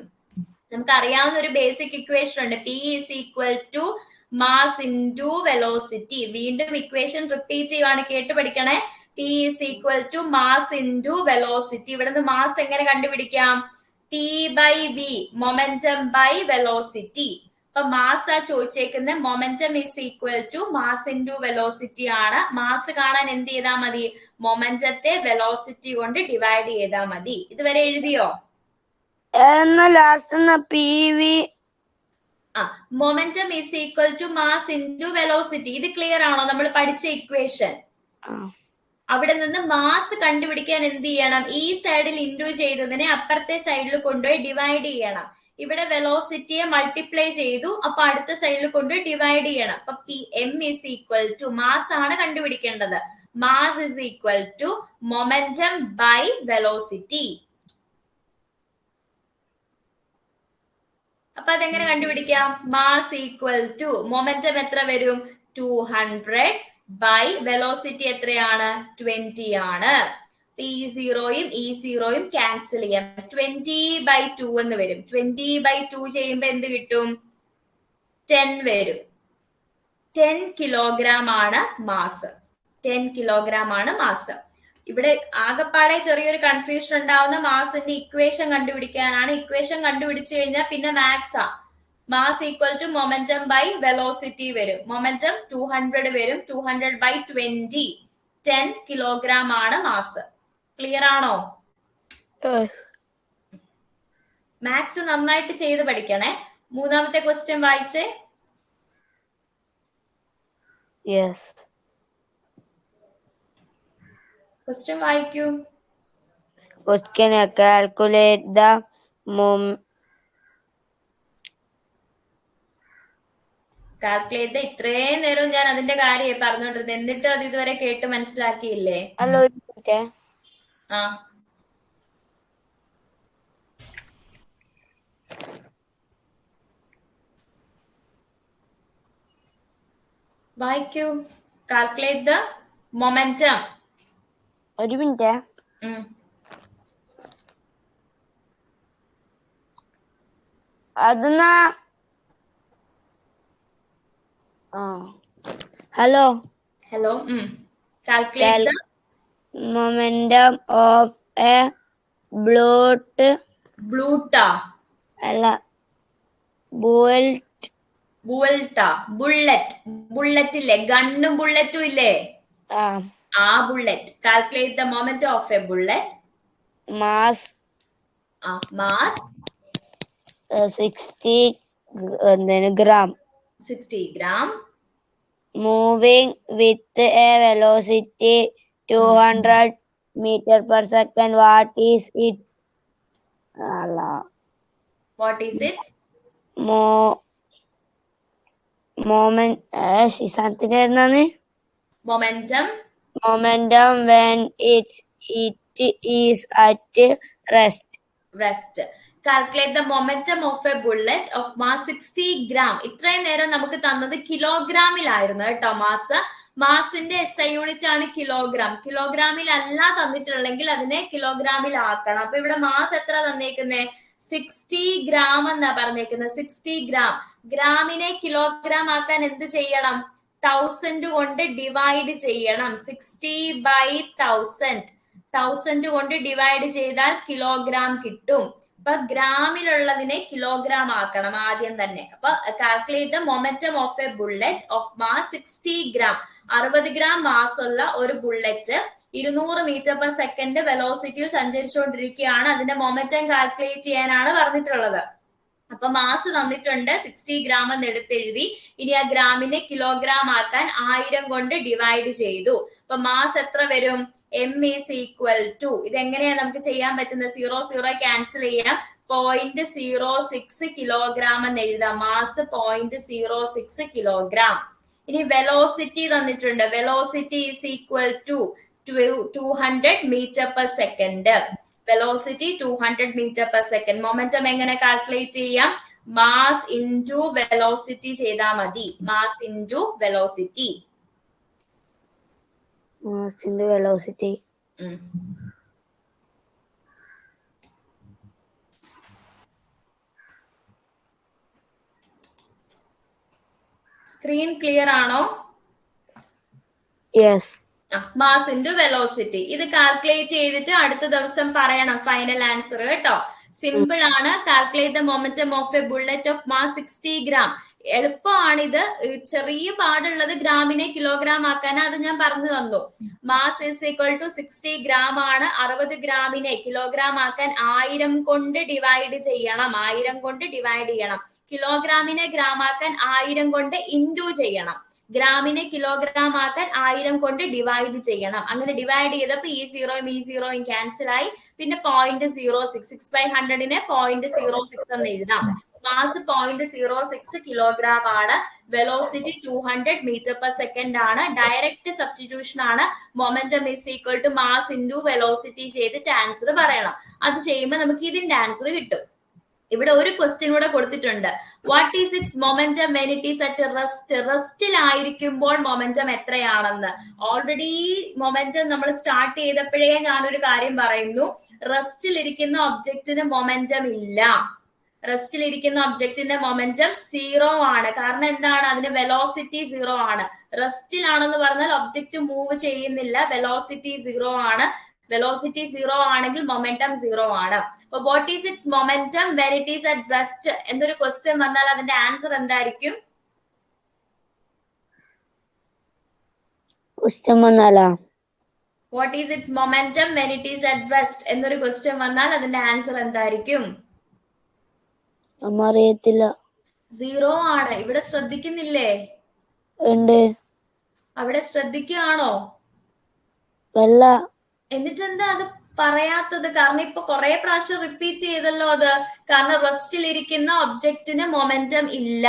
നമുക്ക് അറിയാവുന്ന ഒരു ബേസിക് ഇക്വേഷൻ ഉണ്ട്. P is equal to mass into velocity. വീണ്ടും ഇക്വേഷൻ റിപ്പീറ്റ് ചെയ്യുവാണ്, കേട്ട് പഠിക്കണേ. P is equal to mass into velocity. ഇവിടുന്ന് മാസ് എങ്ങനെ കണ്ടുപിടിക്കാം? T by V, momentum by velocity. അപ്പൊ മാസ് ആ ചോദിച്ചേക്കുന്നത്. Momentum is equal to mass into velocity ആണ്. മാസ് കാണാൻ എന്ത് ചെയ്താൽ മതി? മൊമെന്റത്തെ വെലോസിറ്റി കൊണ്ട് ഡിവൈഡ് ചെയ്താൽ മതി. ഇതുവരെ എഴുതിയോ? Momentum is equal to mass into velocity. ഇത് ക്ലിയർ ആണോ? നമ്മൾ പഠിച്ച ഇക്വേഷൻ. അവിടെ നിന്ന് മാസ് കണ്ടുപിടിക്കാൻ എന്ത് ചെയ്യണം? ഈ സൈഡിൽ ഇൻഡു ചെയ്തതിനെ അപ്പുറത്തെ സൈഡിൽ കൊണ്ടുപോയി ഡിവൈഡ് ചെയ്യണം. ഇവിടെ വെലോസിറ്റിയെ മൾട്ടിപ്ലൈ ചെയ്തു, അപ്പൊ അടുത്ത സൈഡിൽ കൊണ്ടുപോയി ഡിവൈഡ് ചെയ്യണം. അപ്പൊ M is equal to, mass ആണ് കണ്ടുപിടിക്കേണ്ടത്. Mass is equal to momentum by velocity. അപ്പൊ അതെങ്ങനെ കണ്ടുപിടിക്കാം? മാസ് ഈക്വൽ ടു മൊമെന്റം എത്ര വരും? 200 ബൈ വെലോസിറ്റി എത്രയാണ്? 20 ആണ്. P0യും E0യും ക്യാൻസൽ ചെയ്യാം. 20/2 എന്ന് വരും. 20/2 ചെയ്യുമ്പോ എന്ത് കിട്ടും? 10 വരും. 10 കിലോഗ്രാം ആണ് മാസ്. 10 കിലോഗ്രാം ആണ് മാസ്. ഇവിടെ ആകെപ്പാടെ ചെറിയൊരു കൺഫ്യൂഷൻ ഉണ്ടാവുന്ന മാസിന്റെ ഇക്വേഷൻ കണ്ടുപിടിക്കാനാണ്. ഇക്വേഷൻ കണ്ടുപിടിച്ചു കഴിഞ്ഞാൽ പിന്നെ മാത്സ് ആ. Mass equal to momentum by velocity വരും. മൊമെന്റം 200 വരും. 200/20, 10 കിലോഗ്രാം ആണ് മാസ്. ക്ലിയർ ആണോ? മാത്സ് നന്നായിട്ട് ചെയ്ത് പഠിക്കണേ. മൂന്നാമത്തെ ക്വസ്റ്റ്യൻ വായിച്ചേ. ക്വസ്റ്റ്യൻ വായിക്കൂ. Question: calculate the calculate. ഇത്രയും നേരം ഞാൻ അതിന്റെ കാര്യം പറഞ്ഞോണ്ടിരുന്നത്, എന്നിട്ട് അത് ഇതുവരെ കേട്ട് മനസ്സിലാക്കിയില്ലേ? വായിക്കൂ. Calculate the momentum. ഒരു മിനിറ്റ്. അതെന്നാ hello. Calculate the momentum of a ബ്ലൂട്ടാ അല്ല ബുള്ളറ്റ് ഇല്ലേ? ഗണ്ണും ബുള്ളറ്റും ഇല്ലേ? ആ bullet. Calculate the momentum of a bullet. Mass mass 60 gram. 60 gram. Moving with a velocity 200 meter per second. What is it? What is its moment? momentum? Momentum when it is at rest. Calculate the momentum of a bullet of mass 60 gram. ഇത്രയും നേരം നമുക്ക് തന്നത് കിലോഗ്രാമിലായിരുന്നു കേട്ടോ mass. മാസിന്റെ SI unit ആണ് kilogram. കിലോഗ്രാമിൽ അല്ല തന്നിട്ടുള്ളെങ്കിൽ അതിനെ കിലോഗ്രാമിൽ ആക്കണം. അപ്പൊ ഇവിടെ മാസ് എത്ര തന്നേക്കുന്നേ? 60 gram എന്നാ പറഞ്ഞേക്കുന്നത്. 60 gram. ഗ്രാമിനെ കിലോഗ്രാം ആക്കാൻ എന്ത് ചെയ്യണം? 1000 കൊണ്ട് ഡിവൈഡ് ചെയ്യണം. 60/1000. 1000 കൊണ്ട് ഡിവൈഡ് ചെയ്താൽ കിലോഗ്രാം കിട്ടും. അപ്പൊ ഗ്രാമിലുള്ളതിനെ കിലോഗ്രാം ആക്കണം ആദ്യം തന്നെ. അപ്പൊ calculate the momentum of a bullet of mass 60 gram. 60 gram mass ഉള്ള ഒരു ബുള്ളറ്റ് 200 മീറ്റർ പെർ സെക്കൻഡ് വെലോസിറ്റിയിൽ സഞ്ചരിച്ചുകൊണ്ടിരിക്കുകയാണ്. അതിന്റെ മൊമെന്റം കാൽക്കുലേറ്റ് ചെയ്യാനാണ് പറഞ്ഞിട്ടുള്ളത്. അപ്പൊ മാസ് തന്നിട്ടുണ്ട് 60 gram എന്ന് എടുത്തെഴുതി. ഇനി ആ ഗ്രാമിനെ കിലോഗ്രാം ആക്കാൻ 1000 കൊണ്ട് ഡിവൈഡ് ചെയ്തു. അപ്പൊ മാസ് എത്ര വരും? M is equal to, ഇതെങ്ങനെയാ നമുക്ക് ചെയ്യാൻ പറ്റുന്നത്? 0 ക്യാൻസൽ ചെയ്യാം. 0.06 കിലോഗ്രാം എന്ന് എഴുതാം. Mass 0.06 kilogram. ഇനി വെലോസിറ്റി തന്നിട്ടുണ്ട്. Velocity is equal to 200 metre per second. Velocity 200 metre per second. Momentum എങ്ങനെ കാൽക്കുലേറ്റ് ചെയ്യാം? മാസ് ഇൻറ്റു വെലോസിറ്റി ചെയ്താൽ മതി. Mass into velocity. Mass into velocity. Screen clear ആണോ? Yes. Mass into velocity. ഇത് calculate ചെയ്തിട്ട് അടുത്ത ദിവസം പറയണം ഫൈനൽ ആൻസർ കേട്ടോ. സിമ്പിൾ ആണ്. Calculate the momentum of a bullet of mass 60 gram. എളുപ്പമാണിത്. ചെറിയ പാടുള്ളത് ഗ്രാമിനെ കിലോഗ്രാം ആക്കാൻ. അത് ഞാൻ പറഞ്ഞു തന്നു. Mass is equal to 60 gram ആണ്. 60 ഗ്രാമിനെ കിലോഗ്രാം ആക്കാൻ 1000 കൊണ്ട് ഡിവൈഡ് ചെയ്യണം. 1000 കൊണ്ട് ഡിവൈഡ് ചെയ്യണം. കിലോഗ്രാമിനെ ഗ്രാം ആക്കാൻ 1000 കൊണ്ട് ഇൻറ്റു ചെയ്യണം. ഗ്രാമിനെ കിലോഗ്രാം ആക്കാൻ 1000 കൊണ്ട് ഡിവൈഡ് ചെയ്യണം. അങ്ങനെ ഡിവൈഡ് ചെയ്തപ്പോ ഈ സീറോയും ക്യാൻസൽ ആയി. പിന്നെ 0.06. 6/100നെ 0.06 എന്ന് എഴുതാം. മാസ് 0.06 കിലോഗ്രാം ആണ്. വെലോസിറ്റി 200 മീറ്റർ പെർ സെക്കൻഡ് ആണ്. ഡയറക്റ്റ് സബ്സ്റ്റിറ്റ്യൂഷൻ ആണ്. Momentum is equal to mass into velocity ചെയ്തിട്ട് ആൻസർ പറയണം. അത് ചെയ്യുമ്പോൾ നമുക്ക് ഇതിന്റെ ആൻസർ കിട്ടും. ഇവിടെ ഒരു ക്വസ്റ്റ്യൻ കൂടെ കൊടുത്തിട്ടുണ്ട്. What is its momentum when it is at rest? റെസ്റ്റിലായിരിക്കുമ്പോൾ മൊമെന്റം എത്രയാണെന്ന്. ഓൾറെഡി മൊമെന്റം നമ്മൾ സ്റ്റാർട്ട് ചെയ്തപ്പോഴേ ഞാനൊരു കാര്യം പറയുന്നു. റെസ്റ്റിലിരിക്കുന്ന ഒബ്ജക്റ്റിന് മൊമെന്റം ഇല്ല. റെസ്റ്റിലിരിക്കുന്ന ഒബ്ജക്റ്റിന്റെ മൊമെന്റം 0 ആണ്. കാരണം എന്താണ്? അതിന് വെലോസിറ്റി 0 ആണ്. റെസ്റ്റിലാണെന്ന് പറഞ്ഞാൽ ഒബ്ജക്റ്റ് മൂവ് ചെയ്യുന്നില്ല. വെലോസിറ്റി 0 ആണ്. വെലോസിറ്റി 0 ആണെങ്കിൽ മൊമെന്റം 0 ആണ്. അപ്പൊ what is its momentum when it is at rest എന്നൊരു ക്വസ്റ്റ്യൻ വന്നാൽ അതിന്റെ ആൻസർ എന്തായിരിക്കും? What is its momentum when it is at rest എന്നൊരു ക്വസ്റ്റ്യൻ വന്നാൽ അതിന്റെ ആൻസർ എന്തായിരിക്കും? അറിയത്തില്ല. 0 ആണ്. ഇവിടെ ശ്രദ്ധിക്കുന്നില്ലേ? അവിടെ ശ്രദ്ധിക്കുകയാണോ? എന്നിട്ട് എന്താ അത് പറയാത്തത്? കാരണം ഇപ്പൊ കുറെ പ്രാവശ്യം റിപ്പീറ്റ് ചെയ്തല്ലോ അത്. കാരണം റെസ്റ്റിലിരിക്കുന്ന ഒബ്ജക്റ്റിന് മൊമെന്റം ഇല്ല.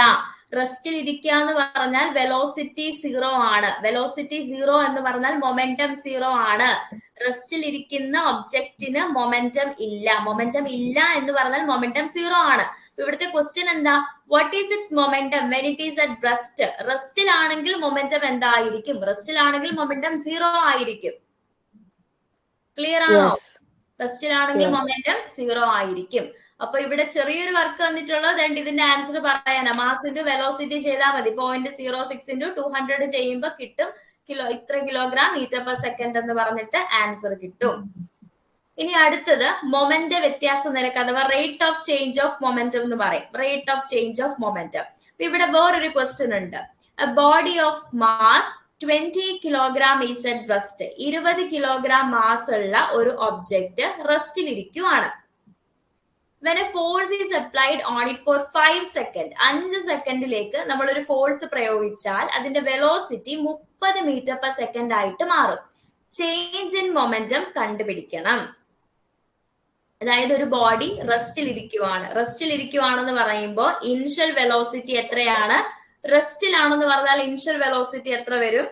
റെസ്റ്റിൽ ഇരിക്കുക എന്ന് പറഞ്ഞാൽ വെലോസിറ്റി 0 ആണ്. വെലോസിറ്റി 0 എന്ന് പറഞ്ഞാൽ മൊമെന്റം 0 ആണ്. റെസ്റ്റിൽ ഇരിക്കുന്ന ഒബ്ജക്റ്റിന് മൊമെന്റം ഇല്ല. മൊമെന്റം ഇല്ല എന്ന് പറഞ്ഞാൽ മൊമെന്റം 0 ആണ്. ഇവിടുത്തെ ക്വസ്റ്റ്യൻ എന്താ? What is its momentum when it is at rest? റെസ്റ്റിലാണെങ്കിൽ മൊമെന്റം എന്തായിരിക്കും? റെസ്റ്റിലാണെങ്കിൽ മൊമെന്റം 0 ആയിരിക്കും. ക്ലിയർ ആണോ? റെസ്റ്റിലാണെങ്കിൽ മൊമെന്റം 0 ആയിരിക്കും. അപ്പൊ ഇവിടെ ചെറിയൊരു വർക്ക് വന്നിട്ടുള്ളത് ഇതിന്റെ ആൻസർ പറയാനാ. മാസ് ഇൻറ്റു വെലോസിറ്റി ചെയ്താൽ മതി. 0.06 × 200 ചെയ്യുമ്പോൾ കിട്ടും ഇത്ര കിലോഗ്രാം മീറ്റർ പെർ സെക്കൻഡ് എന്ന് പറഞ്ഞിട്ട് ആൻസർ കിട്ടും. ഇനി അടുത്തത് മൊമെന്റ് വ്യത്യാസ നിരക്ക് അഥവാ rate of change of momentum എന്ന് പറയും. Rate of change of momentum. ഇവിടെ വേറൊരു ക്വസ്റ്റ്യൻ ഉണ്ട്. A body of mass 20 kilogram is at rest. 20 kilogram mass ഉള്ള ഒരു object റെസ്റ്റിലിരിക്കുവാണ്. when a force is applied on it for 5 seconds, 5 സെക്കൻഡിലേക്ക് നമ്മൾ ഒരു force പ്രയോഗിച്ചാൽ അതിന്റെ വെലോസിറ്റി 30 മീറ്റർ പെർ സെക്കൻഡ് ആയിട്ട് മാറും. ചേഞ്ച് ഇൻ മൊമെന്റം കണ്ടുപിടിക്കണം. അതായത് ഒരു ബോഡി റെസ്റ്റിൽ ഇരിക്കുവാണെന്ന് പറയുമ്പോൾ ഇനിഷ്യൽ വെലോസിറ്റി എത്രയാണ്? റെസ്റ്റിലാണെന്ന് പറഞ്ഞാൽ ഇനിഷ്യൽ വെലോസിറ്റി എത്ര വരും?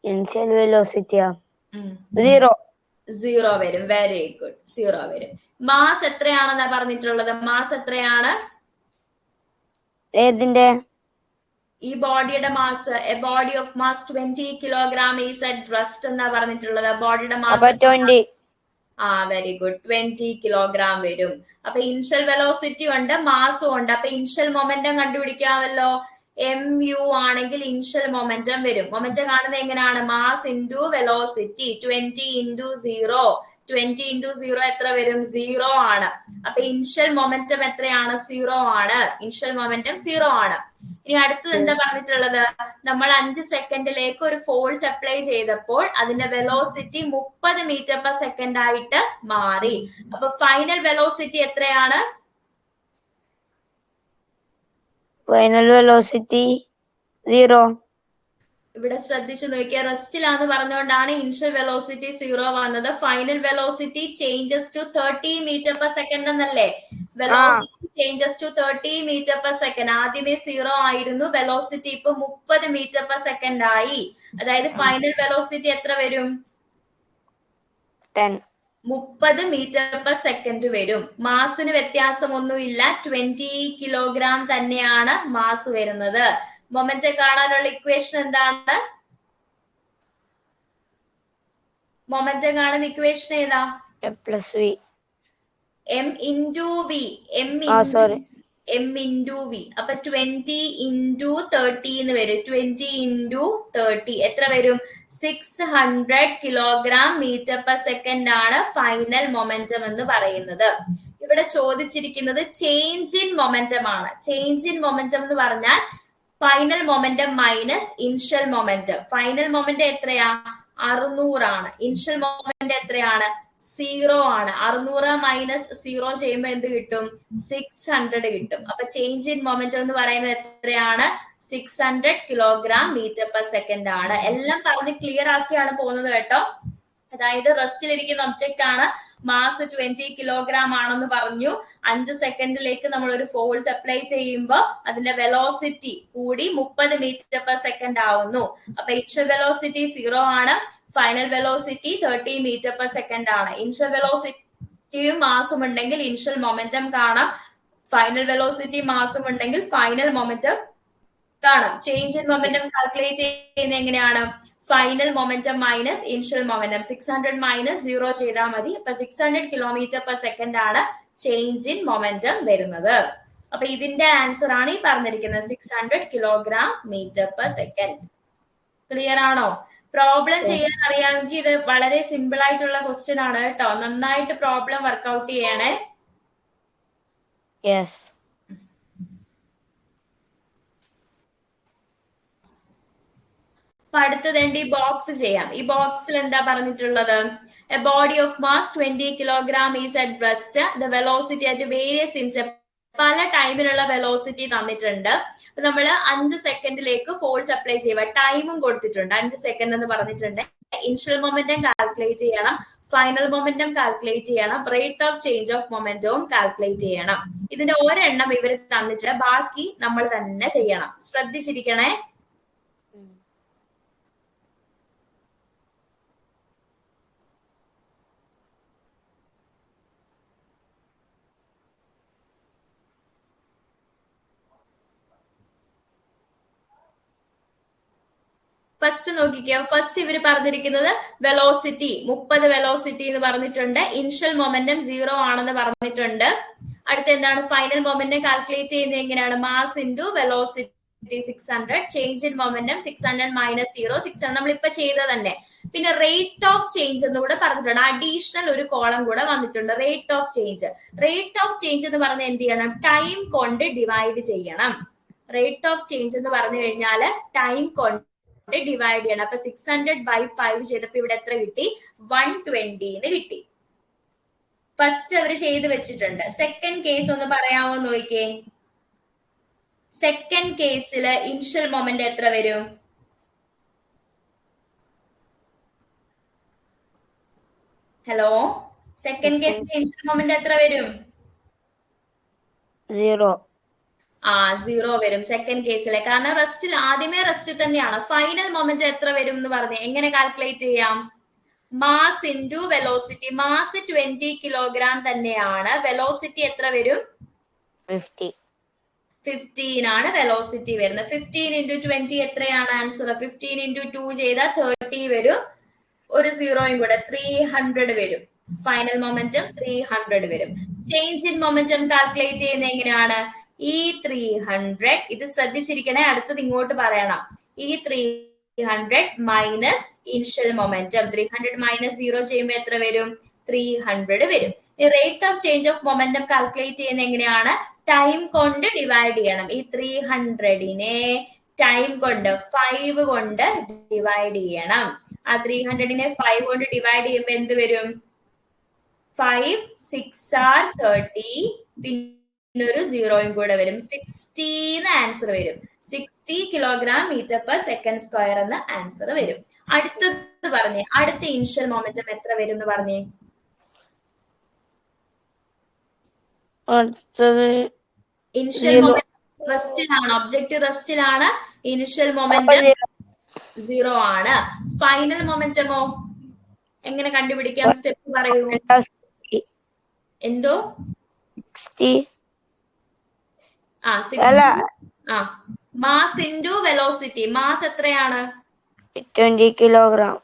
ഇനിഷ്യൽ വെലോസിറ്റിയാ 0 വരും. വെരി ഗുഡ്, 0 വരും. മാസ് എത്രയാണെന്നാ പറഞ്ഞിട്ടുള്ളത്? മാസ് എത്രയാണ്? ഏതിന്റെ? ഈ ബോഡിയുടെ mass. A body of mass 20 kilogram is at rest എന്നാ പറഞ്ഞിട്ടുള്ളത്. ബോഡിയുടെ മാസ് 20. വെരി ഗുഡ്, 20 കിലോഗ്രാം വരും. അപ്പൊ ഇനിഷ്യൽ വെലോസിറ്റി ഉണ്ട്, മാസും ഉണ്ട്. അപ്പൊ ഇനിഷ്യൽ മൊമെന്റം കണ്ടുപിടിക്കാമല്ലോ. mu ആണെങ്കിൽ ഇനിഷ്യൽ മൊമെന്റം വരും. മൊമെന്റം കാണുന്നത് എങ്ങനെയാണ്? Mass into velocity. 20 into 0. 20 into 0 എത്ര വരും? 0 ആണ്. അപ്പൊ ഇനിഷ്യൽ മൊമെന്റം എത്രയാണ്? 0 ആണ്. ഇനിഷ്യൽ മൊമെന്റം 0 ആണ്. ഇനി അടുത്തത് എന്താ പറഞ്ഞിട്ടുള്ളത്? നമ്മൾ 5 സെക്കൻഡിലേക്ക് ഒരു ഫോഴ്സ് അപ്ലൈ ചെയ്തപ്പോൾ അതിന്റെ വെലോസിറ്റി 30 മീറ്റർ പെർ സെക്കൻഡ് ആയിട്ട് മാറി. അപ്പൊ ഫൈനൽ വെലോസിറ്റി എത്രയാണ്? Final velocity 0. ഇവിടെ ശ്രദ്ധിച്ചു നോക്കിയാൽ റെസ്റ്റിലാന്ന് പറഞ്ഞുകൊണ്ടാണ് ഇനിഷ്യൽ വെലോസിറ്റി 0 വന്നത്. Final velocity changes to 30 metre per second എന്നല്ലേ? Velocity changes to 30 metre per second. ആദ്യമേ 0 ആയിരുന്നു, വെലോസിറ്റി ഇപ്പൊ 30 മീറ്റർ പെർ സെക്കൻഡ് ആയി. അതായത് ഫൈനൽ വെലോസിറ്റി എത്ര വരും? 30 മീറ്റർ പെർ സെക്കൻഡ് വരും. മാസിന് വ്യത്യാസമൊന്നുമില്ല, 20 കിലോഗ്രാം തന്നെയാണ് മാസ് വരുന്നത്. മൊമെന്റം കാണാനുള്ള ഇക്വേഷൻ എന്താണ്? മൊമെന്റം കാണുന്ന ഇക്വേഷൻ ഏതാ? m into v. m into v. അപ്പൊ 20 into 30 എന്ന് വരും. 20 into 30 എത്ര വരും? 600 കിലോഗ്രാം മീറ്റർ പെർ സെക്കൻഡ് ആണ് ഫൈനൽ മൊമെന്റം എന്ന് പറയുന്നത്. ഇവിടെ ചോദിച്ചിരിക്കുന്നത് ചേഞ്ച് ഇൻ മൊമെന്റം ആണ്. ചേഞ്ച് ഇൻ മൊമെന്റം എന്ന് പറഞ്ഞാൽ final momentum minus initial momentum. Final momentum എത്രയാ? 600 ആണ്. ഇനിഷ്യൽ മൊമെന്റം എത്രയാണ്? 0 ആണ്. 600 മൈനസ് 0 ചെയ്യുമ്പോൾ എന്ത് കിട്ടും? 600 കിട്ടും. അപ്പൊ ചേഞ്ച് ഇൻ മൊമെന്റം എന്ന് പറയുന്നത് എത്രയാണ്? 600 കിലോഗ്രാം മീറ്റർ പെർ സെക്കൻഡ് ആണ്. എല്ലാം പറഞ്ഞ് ക്ലിയർ ആക്കിയാണ് പോകുന്നത് കേട്ടോ. അതായത് റെസ്റ്റിലിരിക്കുന്ന ഒബ്ജക്റ്റ് ആണ്, മാസ് 20 കിലോഗ്രാം ആണെന്ന് പറഞ്ഞു. 5 സെക്കൻഡിലേക്ക് നമ്മൾ ഒരു ഫോഴ്സ് അപ്ലൈ ചെയ്യുമ്പോൾ അതിന്റെ വെലോസിറ്റി കൂടി 30 മീറ്റർ പെർ സെക്കൻഡ് ആവുന്നു. അപ്പൊ ഇനിഷ്യൽ വെലോസിറ്റി 0 ആണ്. Final velocity 30 metre per second ആണ്. ഇനിഷ്യൽ വെലോസിറ്റിയും മാസും ഉണ്ടെങ്കിൽ ഇനിഷ്യൽ മൊമെന്റം കാണാം. ഫൈനൽ വെലോസിറ്റി മാസും ഉണ്ടെങ്കിൽ ഫൈനൽ മൊമെന്റം കാണാം. ചേഞ്ച് ഇൻ മൊമെന്റം കാൽക്കുലേറ്റ് ചെയ്യുന്നത് എങ്ങനെയാണ്? Final momentum minus initial momentum. 600 minus 0 ചെയ്താൽ മതി. അപ്പൊ 600 കിലോമീറ്റർ പെർ സെക്കൻഡ് ആണ് ചേഞ്ച് ഇൻ മൊമെന്റം വരുന്നത്. അപ്പൊ ഇതിന്റെ ആൻസർ ആണ് ഈ പറഞ്ഞിരിക്കുന്നത്, 600 kilogram metre per second. Clear ആണോ? പ്രോബ്ലം ചെയ്യാൻ അറിയാമെങ്കിൽ ഇത് വളരെ സിമ്പിൾ ആയിട്ടുള്ള ക്വസ്റ്റ്യൻ ആണ് കേട്ടോ. നന്നായിട്ട് പ്രോബ്ലം വർക്ക്ഔട്ട് ചെയ്യണേ. അപ്പൊ അടുത്തത് ഈ ബോക്സ് ചെയ്യാം. ഈ ബോക്സിൽ എന്താ പറഞ്ഞിട്ടുള്ളത്? A body of mass 20 kilogram is at rest. The velocity at various instant. പല ടൈമിലുള്ള വെലോസിറ്റി തന്നിട്ടുണ്ട്. നമ്മൾ 5 സെക്കൻഡിലേക്ക് ഫോഴ്സ് അപ്ലൈ ചെയ്യുക. ടൈമും കൊടുത്തിട്ടുണ്ട്, 5 സെക്കൻഡ് എന്ന് പറഞ്ഞിട്ടുണ്ട്. ഇനിഷ്യൽ മൊമെന്റം കാൽക്കുലേറ്റ് ചെയ്യണം, ഫൈനൽ മൊമെന്റം കാൽക്കുലേറ്റ് ചെയ്യണം, റേറ്റ് ഓഫ് ചേഞ്ച് ഓഫ് മൊമെന്റവും കാൽക്കുലേറ്റ് ചെയ്യണം. ഇതിന്റെ ഒരെണ്ണം ഇവർ തന്നിട്ട് ബാക്കി നമ്മൾ തന്നെ ചെയ്യണം. ശ്രദ്ധിച്ചിരിക്കണേ. ഫസ്റ്റ് നോക്കിക്കോ. ഫസ്റ്റ് ഇവർ പറഞ്ഞിരിക്കുന്നത് വെലോസിറ്റി 30 വെലോസിറ്റി എന്ന് പറഞ്ഞിട്ടുണ്ട്. ഇനിഷ്യൽ മൊമെന്റം 0 ആണെന്ന് പറഞ്ഞിട്ടുണ്ട്. അടുത്ത എന്താണ്? ഫൈനൽ മൊമെന്റം കാൽക്കുലേറ്റ് ചെയ്യുന്നത് എങ്ങനെയാണ്? Mass into velocity 600. Change in momentum 600 minus 0, 600 നമ്മളിപ്പോ ചെയ്ത തന്നെ. പിന്നെ റേറ്റ് ഓഫ് ചേഞ്ച് എന്ന് കൂടെ പറഞ്ഞിട്ടുണ്ട്. അഡീഷണൽ ഒരു കോളം കൂടെ വന്നിട്ടുണ്ട്, rate of change. Rate of change എന്ന് പറഞ്ഞാൽ എന്ത് ചെയ്യണം? ടൈം കൊണ്ട് ഡിവൈഡ് ചെയ്യണം. റേറ്റ് ഓഫ് ചേഞ്ച് എന്ന് പറഞ്ഞു കഴിഞ്ഞാൽ ടൈം കൊണ്ട് ഡിവൈഡ് ചെയ്യണം. അപ്പൊ 600 by 5 ചെയ്തപ്പോ ഇവിടെ എത്ര കിട്ടി? 120 കിട്ടി. ഫസ്റ്റ് അവർ ചെയ്ത് വെച്ചിട്ടുണ്ട്. സെക്കൻഡ് കേസ് ഒന്ന് പറയാമോ നോക്കിക്കേ. സെക്കൻഡ് കേസില് ഇനിഷ്യൽ മൊമെന്റ് എത്ര വരും? ഹലോ, സെക്കൻഡ് കേസിലെ ഇനിഷ്യൽ മൊമെന്റ് എത്ര വരും? 0. 0 വരും സെക്കൻഡ് കേസിലെ. കാരണം റെസ്റ്റിൽ ആദ്യമേ റെസ്റ്റ് തന്നെയാണ്. ഫൈനൽ മൊമെന്റ് എത്ര വരും എന്ന് പറഞ്ഞേ. എങ്ങനെ കാൽക്കുലേറ്റ് ചെയ്യാം? Mass into velocity. Mass 20 kilogram തന്നെയാണ്. വെലോസിറ്റി എത്ര വരും? 15 ആണ് വെലോസിറ്റി വരുന്നത്. 15 ഇൻറ്റു 20 എത്രയാണ് ആൻസർ? 15 ഇൻറ്റു 2 ചെയ്താൽ 30 വരും. ഒരു സീറോയും കൂടെ 300 വരും. ഫൈനൽ മൊമെന്റം 300 വരും. ചേഞ്ച് ഇൻ മൊമെന്റം കാൽക്കുലേറ്റ് ചെയ്യുന്നത് എങ്ങനെയാണ്? ഈ 300 ഇത് ശ്രദ്ധിച്ചിരിക്കണേ, അടുത്തത് ഇങ്ങോട്ട് പറയണം. ഈ 300 മൈനസ് ഇനിഷ്യൽ മൊമെന്റം. 300 മൈനസ് 0 ചെയ്യുമ്പോൾ എത്ര വരും? 300 വരും. Rate of change of momentum calculate ചെയ്യുന്നത് എങ്ങനെയാണ്? ടൈം കൊണ്ട് ഡിവൈഡ് ചെയ്യണം. ഈ 300നെ ടൈം കൊണ്ട് 5 കൊണ്ട് ഡിവൈഡ് ചെയ്യണം. ആ 300നെ 5 കൊണ്ട് ഡിവൈഡ് ചെയ്യുമ്പോൾ എന്ത് വരും? 5 6 are 30, പിന്നൊരു സീറോയും കൂടെ വരും. 60 ആൻസർ വരും. 60 kilogram metre per second square എന്ന ആൻസർ വരും. അടുത്തത് പറഞ്ഞേ, അടുത്ത ഇനിഷ്യൽ മൊമെന്റം എത്ര വരും എന്ന് പറഞ്ഞേ. ഇനിഷ്യൽ മൊമെന്റം റെസ്റ്റിലാണ്, ഒബ്ജക്റ്റ് റെസ്റ്റിലാണ്. ഇനിഷ്യൽ മൊമെന്റം 0 ആണ്. ഫൈനൽ മൊമെന്റമോ എങ്ങനെ കണ്ടുപിടിക്കാം? സ്റ്റെപ്പ് പറയൂ. എന്തോ 60. Mass into velocity. മാസ് എത്രയാണ്? 20 kilogram.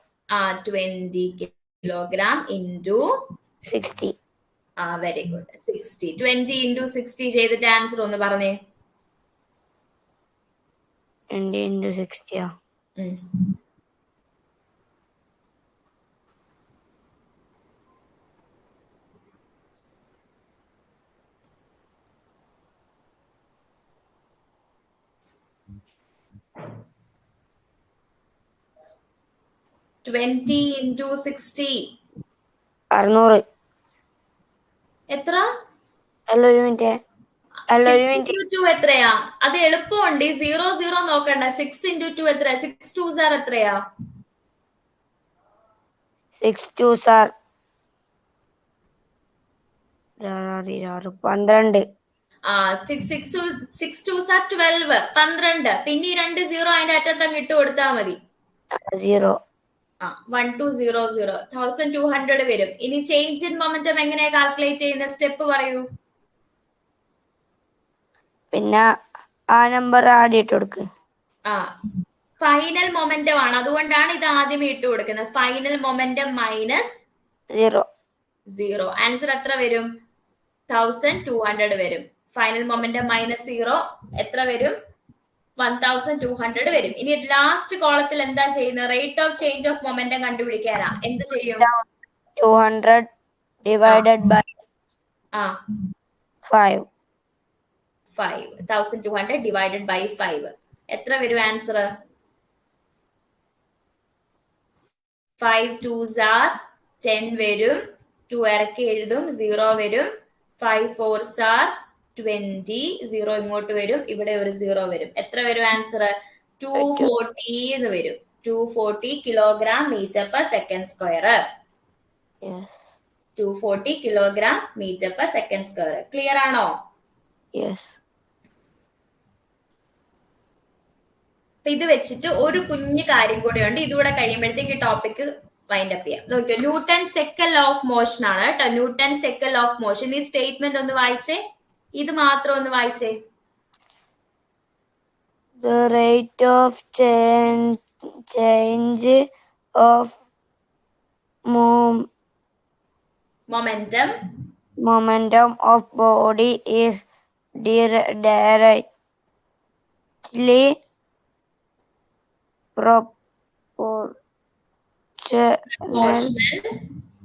20 kilogram into 60. Very good. 60. 20 into 60 ചെയ്തിട്ട് ആൻസർ ഒന്ന് പറഞ്ഞേ. 20 ഇൻറ്റു 60. 20 ഇൻറ്റു 60 600. എത്ര? ഒരു മിനിറ്റ്. 2 എത്രയാ? അത് എളുപ്പമുണ്ട്. 0 0 നോക്കണ്ട. 6 ഇൻറ്റു 2 എത്ര? 6 2 സാർ എത്രയാ? 6 2 സാർ 12. 6 2 സാർ 12. 12. പിന്നെ ഈ 2 0 അതിന്റെ അറ്റത്തങ്ങ് ഇട്ട് കൊടുത്താൽ മതി. 0. 1200 1200 വരും. ഇനി ചേഞ്ച് ഇൻ മൊമെന്റം എങ്ങനെയാ കാൽക്കുലേറ്റ് ചെയ്യുന്ന? സ്റ്റെപ്പ് പറയൂ. പിന്നെ ആ നമ്പർ ആദ്യം ഇട്ട് കൊടുക്ക്. ഫൈനൽ മൊമെന്റം ആണ്, അതുകൊണ്ടാണ് ഇത് ആദ്യമേ ഇട്ട് കൊടുക്കുന്നത്. Final momentum minus 0. ആൻസർ എത്ര വരും? 1200 വരും. ഫൈനൽ മൊമെന്റം മൈനസ് 0 എത്ര വരും? 1200 വരും. ഇനി ലാസ്റ്റ് കോളത്തിൽ എന്താ ചെയ്യുന്നത്? Rate of change of momentum കണ്ടുപിടിക്കാനാ. എന്ത് ചെയ്യും? 200 ഡിവൈഡഡ് ബൈ 5. 1200 ഡിവൈഡഡ് ബൈ 5 എത്ര വരും ആൻസർ? 5 2s are 10 വരും. 2 ഇറക്കി എഴുതും, 0 വരും. 5 4s are 20. 0 ഇങ്ങോട്ട് വരും, ഇവിടെ ഒരു 0 വരും. എത്ര വരും ആൻസർ? 240 എന്ന് വരും. 240 kilogram metre per second square. 240 kilogram metre per second square. Clear ആണോ? ഇത് വെച്ചിട്ട് ഒരു കുഞ്ഞു കാര്യം കൂടെയുണ്ട്. ഇതുകൂടെ കഴിയുമ്പോഴത്തേക്ക് ടോപ്പിക് വൈൻഡ് അപ്പ് ചെയ്യാം. നോക്കിയോ, newton second law of motion ആണ് കേട്ടോ. Newton second law of motion. ഈ സ്റ്റേറ്റ്മെന്റ് ഒന്ന് വായിച്ചേ. ഇത് മാത്രം ഒന്ന് വായിച്ചേ. The rate of change of momentum of body is directly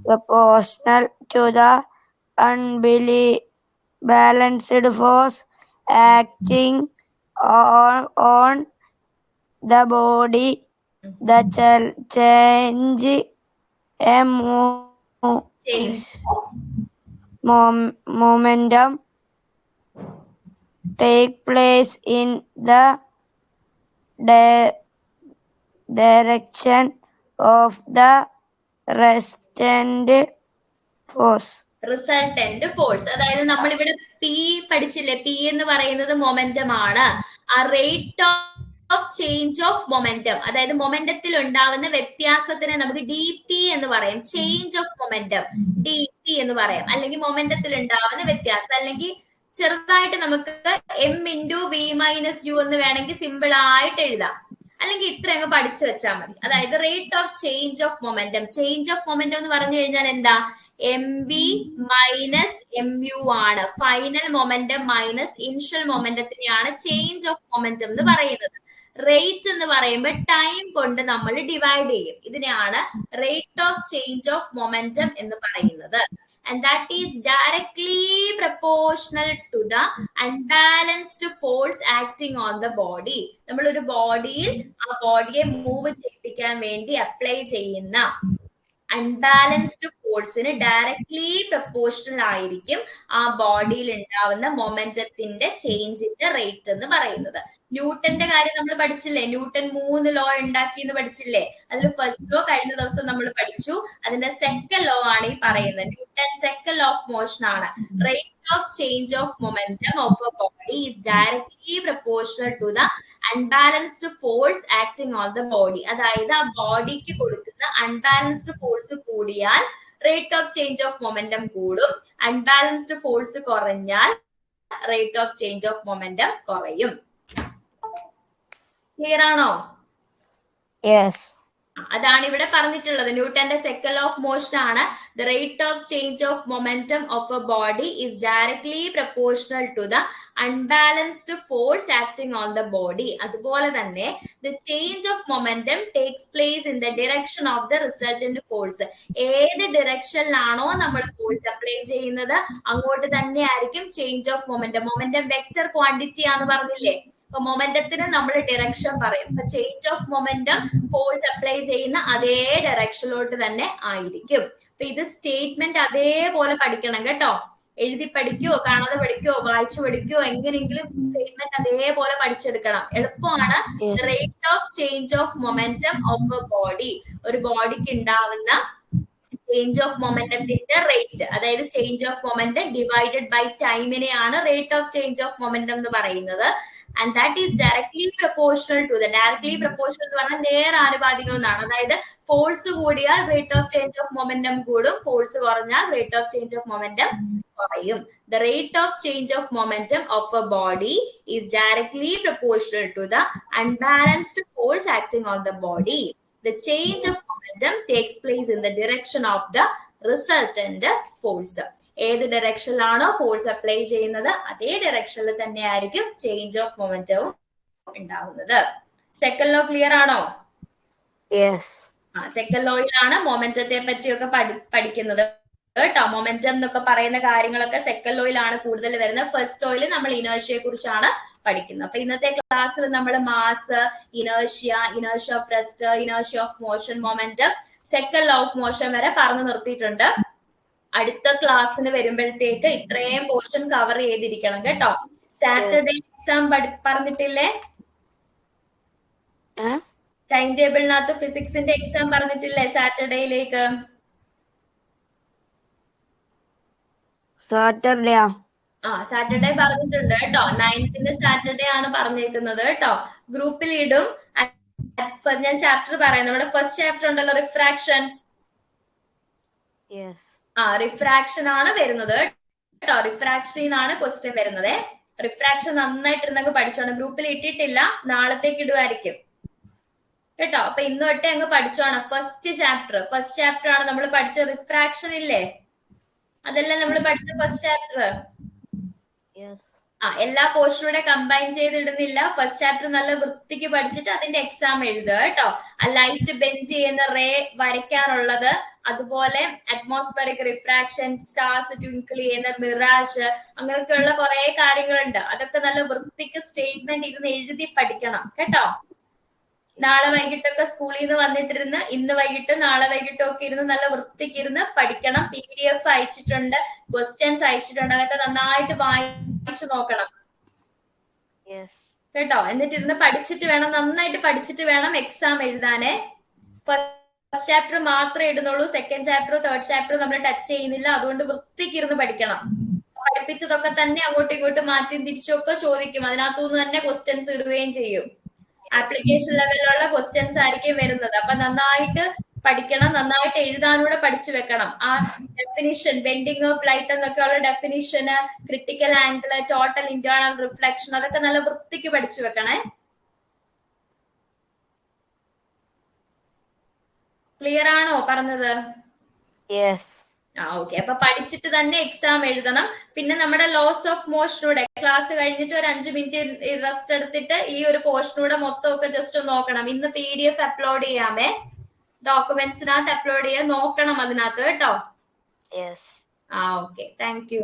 proportional to the unbalanced force acting on the body. The change momentum take place in the direction of the resultant force. Resultant force. അതായത് നമ്മളിവിടെ P പഠിച്ചില്ലേ, P എന്ന് പറയുന്നത് momentum ആണ്. ആ rate of change of momentum, അതായത് മൊമെന്റത്തിൽ ഉണ്ടാവുന്ന വ്യത്യാസത്തിനെ നമുക്ക് ഡി പി എന്ന് പറയും. Change of momentum D P എന്ന് പറയാം. അല്ലെങ്കിൽ മൊമെന്റത്തിൽ ഉണ്ടാവുന്ന വ്യത്യാസം, അല്ലെങ്കിൽ ചെറുതായിട്ട് നമുക്ക് M into V minus U എന്ന് വേണമെങ്കിൽ സിമ്പിൾ ആയിട്ട് എഴുതാം. അല്ലെങ്കിൽ ഇത്ര അങ്ങ് പഠിച്ചു വെച്ചാൽ മതി. അതായത് rate of change of momentum. Change of momentum എന്ന് പറഞ്ഞു കഴിഞ്ഞാൽ എന്താ? M v minus m u ആണ്. ഫൈനൽ മൊമെന്റം മൈനസ് ഇനിഷ്യൽ മൊമെന്റത്തിനെയാണ് ചേഞ്ച് ഓഫ് മൊമെന്റം എന്ന് പറയുന്നത്. റേറ്റ് എന്ന് പറയുമ്പോൾ ടൈം കൊണ്ട് നമ്മൾ ഡിവൈഡ് ചെയ്യും. ഇതിനെയാണ് rate of change of momentum എന്ന് പറയുന്നത്. And that is directly proportional to the unbalanced force acting on the body. നമ്മൾ ഒരു ബോഡിയിൽ ആ ബോഡിയെ മൂവ് ചെയ്യിപ്പിക്കാൻ വേണ്ടി അപ്ലൈ ചെയ്യുന്ന അൺബാലൻസ്ഡ് ഫോഴ്സിന് ഡയറക്ട്ലി പ്രപ്പോർഷണൽ ആയിരിക്കും ആ ബോഡിയിൽ ഉണ്ടാവുന്ന മൊമെന്റത്തിന്റെ ചേഞ്ചിന്റെ റേറ്റ് എന്ന് പറയുന്നത്. ന്യൂട്ടന്റെ കാര്യം നമ്മൾ പഠിച്ചില്ലേ? ന്യൂട്ടൻ 3 ലോ ഉണ്ടാക്കി എന്ന് പഠിച്ചില്ലേ? അതിൽ ഫസ്റ്റ് ലോ കഴിഞ്ഞ ദിവസം നമ്മൾ പഠിച്ചു. അതിന്റെ സെക്കൻഡ് ലോ ആണ് ഈ പറയുന്നത്. Newton second law of motion ആണ്. Rate of change of momentum of a body is directly proportional to the unbalanced force acting on the body. അതായത് ആ ബോഡിക്ക് കൊടുക്കുന്ന അൺബാലൻസ്ഡ് ഫോഴ്സ് കൂടിയാൽ rate of change of momentum കൂടും. Unbalanced force കുറഞ്ഞാൽ rate of change of momentum കുറയും. Clear ആണോ? Yes. അതാണ് ഇവിടെ പറഞ്ഞിട്ടുള്ളത്. ന്യൂട്ടന്റെ സെക്കൻഡ് ലോ ഓഫ് മോഷൻ ആണ്. The rate of change of momentum of a body is directly proportional to the unbalanced force acting on the body. അതുപോലെ തന്നെ the change of momentum takes place in the direction of the resultant force. ഏത് ഡിറക്ഷനിലാണോ നമ്മൾ force apply ചെയ്യുന്നത് അങ്ങോട്ട് തന്നെ ആയിരിക്കും change of momentum. Momentum vector quantity ആണെന്ന് പറഞ്ഞില്ലേ? അപ്പൊ മൊമെന്റത്തിന് നമ്മൾ ഡിറക്ഷൻ പറയും. അപ്പൊ change of momentum force apply ചെയ്യുന്ന അതേ ഡയറക്ഷനിലോട്ട് തന്നെ ആയിരിക്കും. അപ്പൊ ഇത് സ്റ്റേറ്റ്മെന്റ് അതേപോലെ പഠിക്കണം കേട്ടോ. എഴുതി പഠിക്കോ, കാണാതെ പഠിക്കോ, വായിച്ചു പഠിക്കോ, എങ്ങനെയെങ്കിലും സ്റ്റേറ്റ്മെന്റ് അതേപോലെ പഠിച്ചെടുക്കണം. എളുപ്പമാണ്. Rate of change of momentum of a body. ഒരു ബോഡിക്ക് ഉണ്ടാവുന്ന ചേഞ്ച് ഓഫ് മൊമെന്റത്തിന്റെ റേറ്റ്, അതായത് change of momentum divided by ടൈമിനെയാണ് rate of change of momentum എന്ന് പറയുന്നത്. And that is directly proportional to the, directly proportional എന്ന് പറഞ്ഞാൽ നേരാനുപാതികം എന്നാണ്. അതായത് ഫോഴ്സ് കൂടിയാൽ rate of change of momentum കൂടും, ഫോഴ്സ് കുറഞ്ഞാൽ rate of change of momentum കുറയും. The rate of change of momentum of a body is directly proportional to the unbalanced force acting on the body. The change of momentum takes place in the direction of the resultant force. ഏത് ഡയറക്ഷനിലാണോ force apply ചെയ്യുന്നത് അതേ ഡയറക്ഷനിൽ തന്നെ ആയിരിക്കും change of മൊമെന്റവും ഉണ്ടാവുന്നത്. Second law clear ആണോ? Second ലോയിലാണ് മൊമെന്റത്തെ പറ്റിയൊക്കെ പഠിക്കുന്നത് കേട്ടോ. മൊമെന്റം എന്നൊക്കെ പറയുന്ന കാര്യങ്ങളൊക്കെ സെക്കൻഡ് ലോയിലാണ് കൂടുതൽ വരുന്നത്. ഫസ്റ്റ് ലോയിൽ നമ്മൾ ഇനേർഷ്യയെ കുറിച്ചാണ് പഠിക്കുന്നത്. അപ്പൊ ഇന്നത്തെ ക്ലാസ്സിൽ നമ്മൾ mass, inertia of rest, inertia of motion, momentum, second law of motion വരെ പറഞ്ഞു നിർത്തിയിട്ടുണ്ട്. അടുത്ത ക്ലാസ്സിന് വരുമ്പോഴത്തേക്ക് ഇത്രയും പോർഷൻ കവർ ചെയ്തിരിക്കണം കേട്ടോ. സാറ്റർഡേ എക്സാം പറഞ്ഞിട്ടില്ലേ? ടൈം ടേബിളിനകത്ത് ഫിസിക്സിന്റെ എക്സാം പറഞ്ഞിട്ടില്ലേ സാറ്റർഡേയിലേക്ക്? സാറ്റർഡേ പറഞ്ഞിട്ടുണ്ട് കേട്ടോ. 9th സാറ്റർഡേ ആണ് പറഞ്ഞേക്കുന്നത് കേട്ടോ. ഗ്രൂപ്പിൽ ഇടും. ഞാൻ ചാപ്റ്റർ പറയാം. നമ്മുടെ ഫസ്റ്റ് ചാപ്റ്റർ ഉണ്ടല്ലോ, റിഫ്രാക്ഷൻ. റിഫ്രാക്ഷൻ ആണ് വരുന്നത് കേട്ടോ. റിഫ്രാക്ഷനിന്നാണ് ക്വസ്റ്റ്യൻ വരുന്നത്. റിഫ്രാക്ഷൻ നന്നായിട്ടിരുന്നങ്ങ് പഠിച്ചോണം. ഗ്രൂപ്പിൽ ഇട്ടിട്ടില്ല, നാളത്തേക്ക് ഇടുമായിരിക്കും കേട്ടോ. അപ്പൊ ഇന്ന് തൊട്ടേ അങ്ങ് പഠിച്ചോണം. ഫസ്റ്റ് ചാപ്റ്റർ ആണ് നമ്മൾ പഠിച്ച റിഫ്രാക്ഷൻ ഇല്ലേ? അതെല്ലാം നമ്മൾ പഠിച്ച ഫസ്റ്റ് ചാപ്റ്റർ. എല്ലാ പോർഷനൂടെ കമ്പൈൻ ചെയ്തിടുന്നില്ല. ഫസ്റ്റ് ചാപ്റ്റർ നല്ല വൃത്തിക്ക് പഠിച്ചിട്ട് അതിന്റെ എക്സാം എഴുതുക കേട്ടോ. ആ ലൈറ്റ് ബെൻഡ് ചെയ്യുന്ന റേ വരയ്ക്കാനുള്ളത്, അതുപോലെ അറ്റ്മോസ്ഫിയറിക് റിഫ്രാക്ഷൻ, സ്റ്റാർസ് ട്വിങ്കിൾ ചെയ്യുന്ന മിറാഷ്, അങ്ങനെയൊക്കെയുള്ള കുറെ കാര്യങ്ങളുണ്ട്. അതൊക്കെ നല്ല വൃത്തിക്ക് സ്റ്റേറ്റ്മെന്റ് ഇരുന്ന് എഴുതി പഠിക്കണം കേട്ടോ. നാളെ വൈകിട്ടൊക്കെ സ്കൂളിൽ നിന്ന് വന്നിട്ടിരുന്ന് ഇന്ന് വൈകിട്ട് നാളെ വൈകിട്ടും ഒക്കെ ഇരുന്ന് നല്ല വൃത്തിക്ക് ഇരുന്ന് പഠിക്കണം. PDF അയച്ചിട്ടുണ്ട്, ക്വസ്റ്റ്യൻസ് അയച്ചിട്ടുണ്ട്, അതൊക്കെ നന്നായിട്ട് വായിച്ചു നോക്കണം കേട്ടോ. എന്നിട്ട് ഇരുന്ന് പഠിച്ചിട്ട് വേണം, നന്നായിട്ട് പഠിച്ചിട്ട് വേണം എക്സാം എഴുതാനേ. ഫസ്റ്റ് ചാപ്റ്റർ മാത്രമേ ഇടുന്നുള്ളൂ, സെക്കൻഡ് ചാപ്റ്റർ തേർഡ് ചാപ്റ്റർ നമ്മൾ ടച്ച് ചെയ്യുന്നില്ല. അതുകൊണ്ട് വൃത്തിക്ക് ഇരുന്ന് പഠിക്കണം. പഠിപ്പിച്ചതൊക്കെ തന്നെ അങ്ങോട്ടും ഇങ്ങോട്ടും മാറ്റിയും തിരിച്ചും ഒക്കെ ചോദിക്കും, അതിനകത്തുനിന്ന് തന്നെ ക്വസ്റ്റ്യൻസ് ഇടുകയും ചെയ്യും. ആപ്ലിക്കേഷൻ ലെവലിലുള്ള ക്വസ്റ്റ്യൻസ് ആയിരിക്കും വരുന്നത്. അപ്പൊ നന്നായിട്ട് പഠിക്കണം, നന്നായിട്ട് എഴുതാനൂടെ പഠിച്ചു വെക്കണം. ആ ഡെഫിനിഷൻ, ബെൻഡിങ് ഓഫ് ലൈറ്റ് എന്നൊക്കെ ഉള്ള ഡെഫിനിഷന്, critical angle, total internal reflection, അതൊക്കെ നല്ല വൃത്തിക്ക് പഠിച്ചു വെക്കണേ. ക്ലിയർ ആണോ പറഞ്ഞത്? ഓക്കെ. അപ്പൊ പഠിച്ചിട്ട് തന്നെ എക്സാം എഴുതണം. പിന്നെ നമ്മുടെ ലോസ് ഓഫ് മോഷനൂടെ ക്ലാസ് കഴിഞ്ഞിട്ട് ഒരു 5 മിനിറ്റ് റെസ്റ്റ് എടുത്തിട്ട് ഈ ഒരു പോർഷനൂടെ മൊത്തമൊക്കെ ജസ്റ്റ് ഒന്ന് നോക്കണം. ഇന്ന് PDF അപ്ലോഡ് ചെയ്യാമേ, ഡോക്യുമെന്റ്സിനകത്ത് അപ്ലോഡ് ചെയ്യാൻ നോക്കണം അതിനകത്ത് കേട്ടോ. Okay, thank you.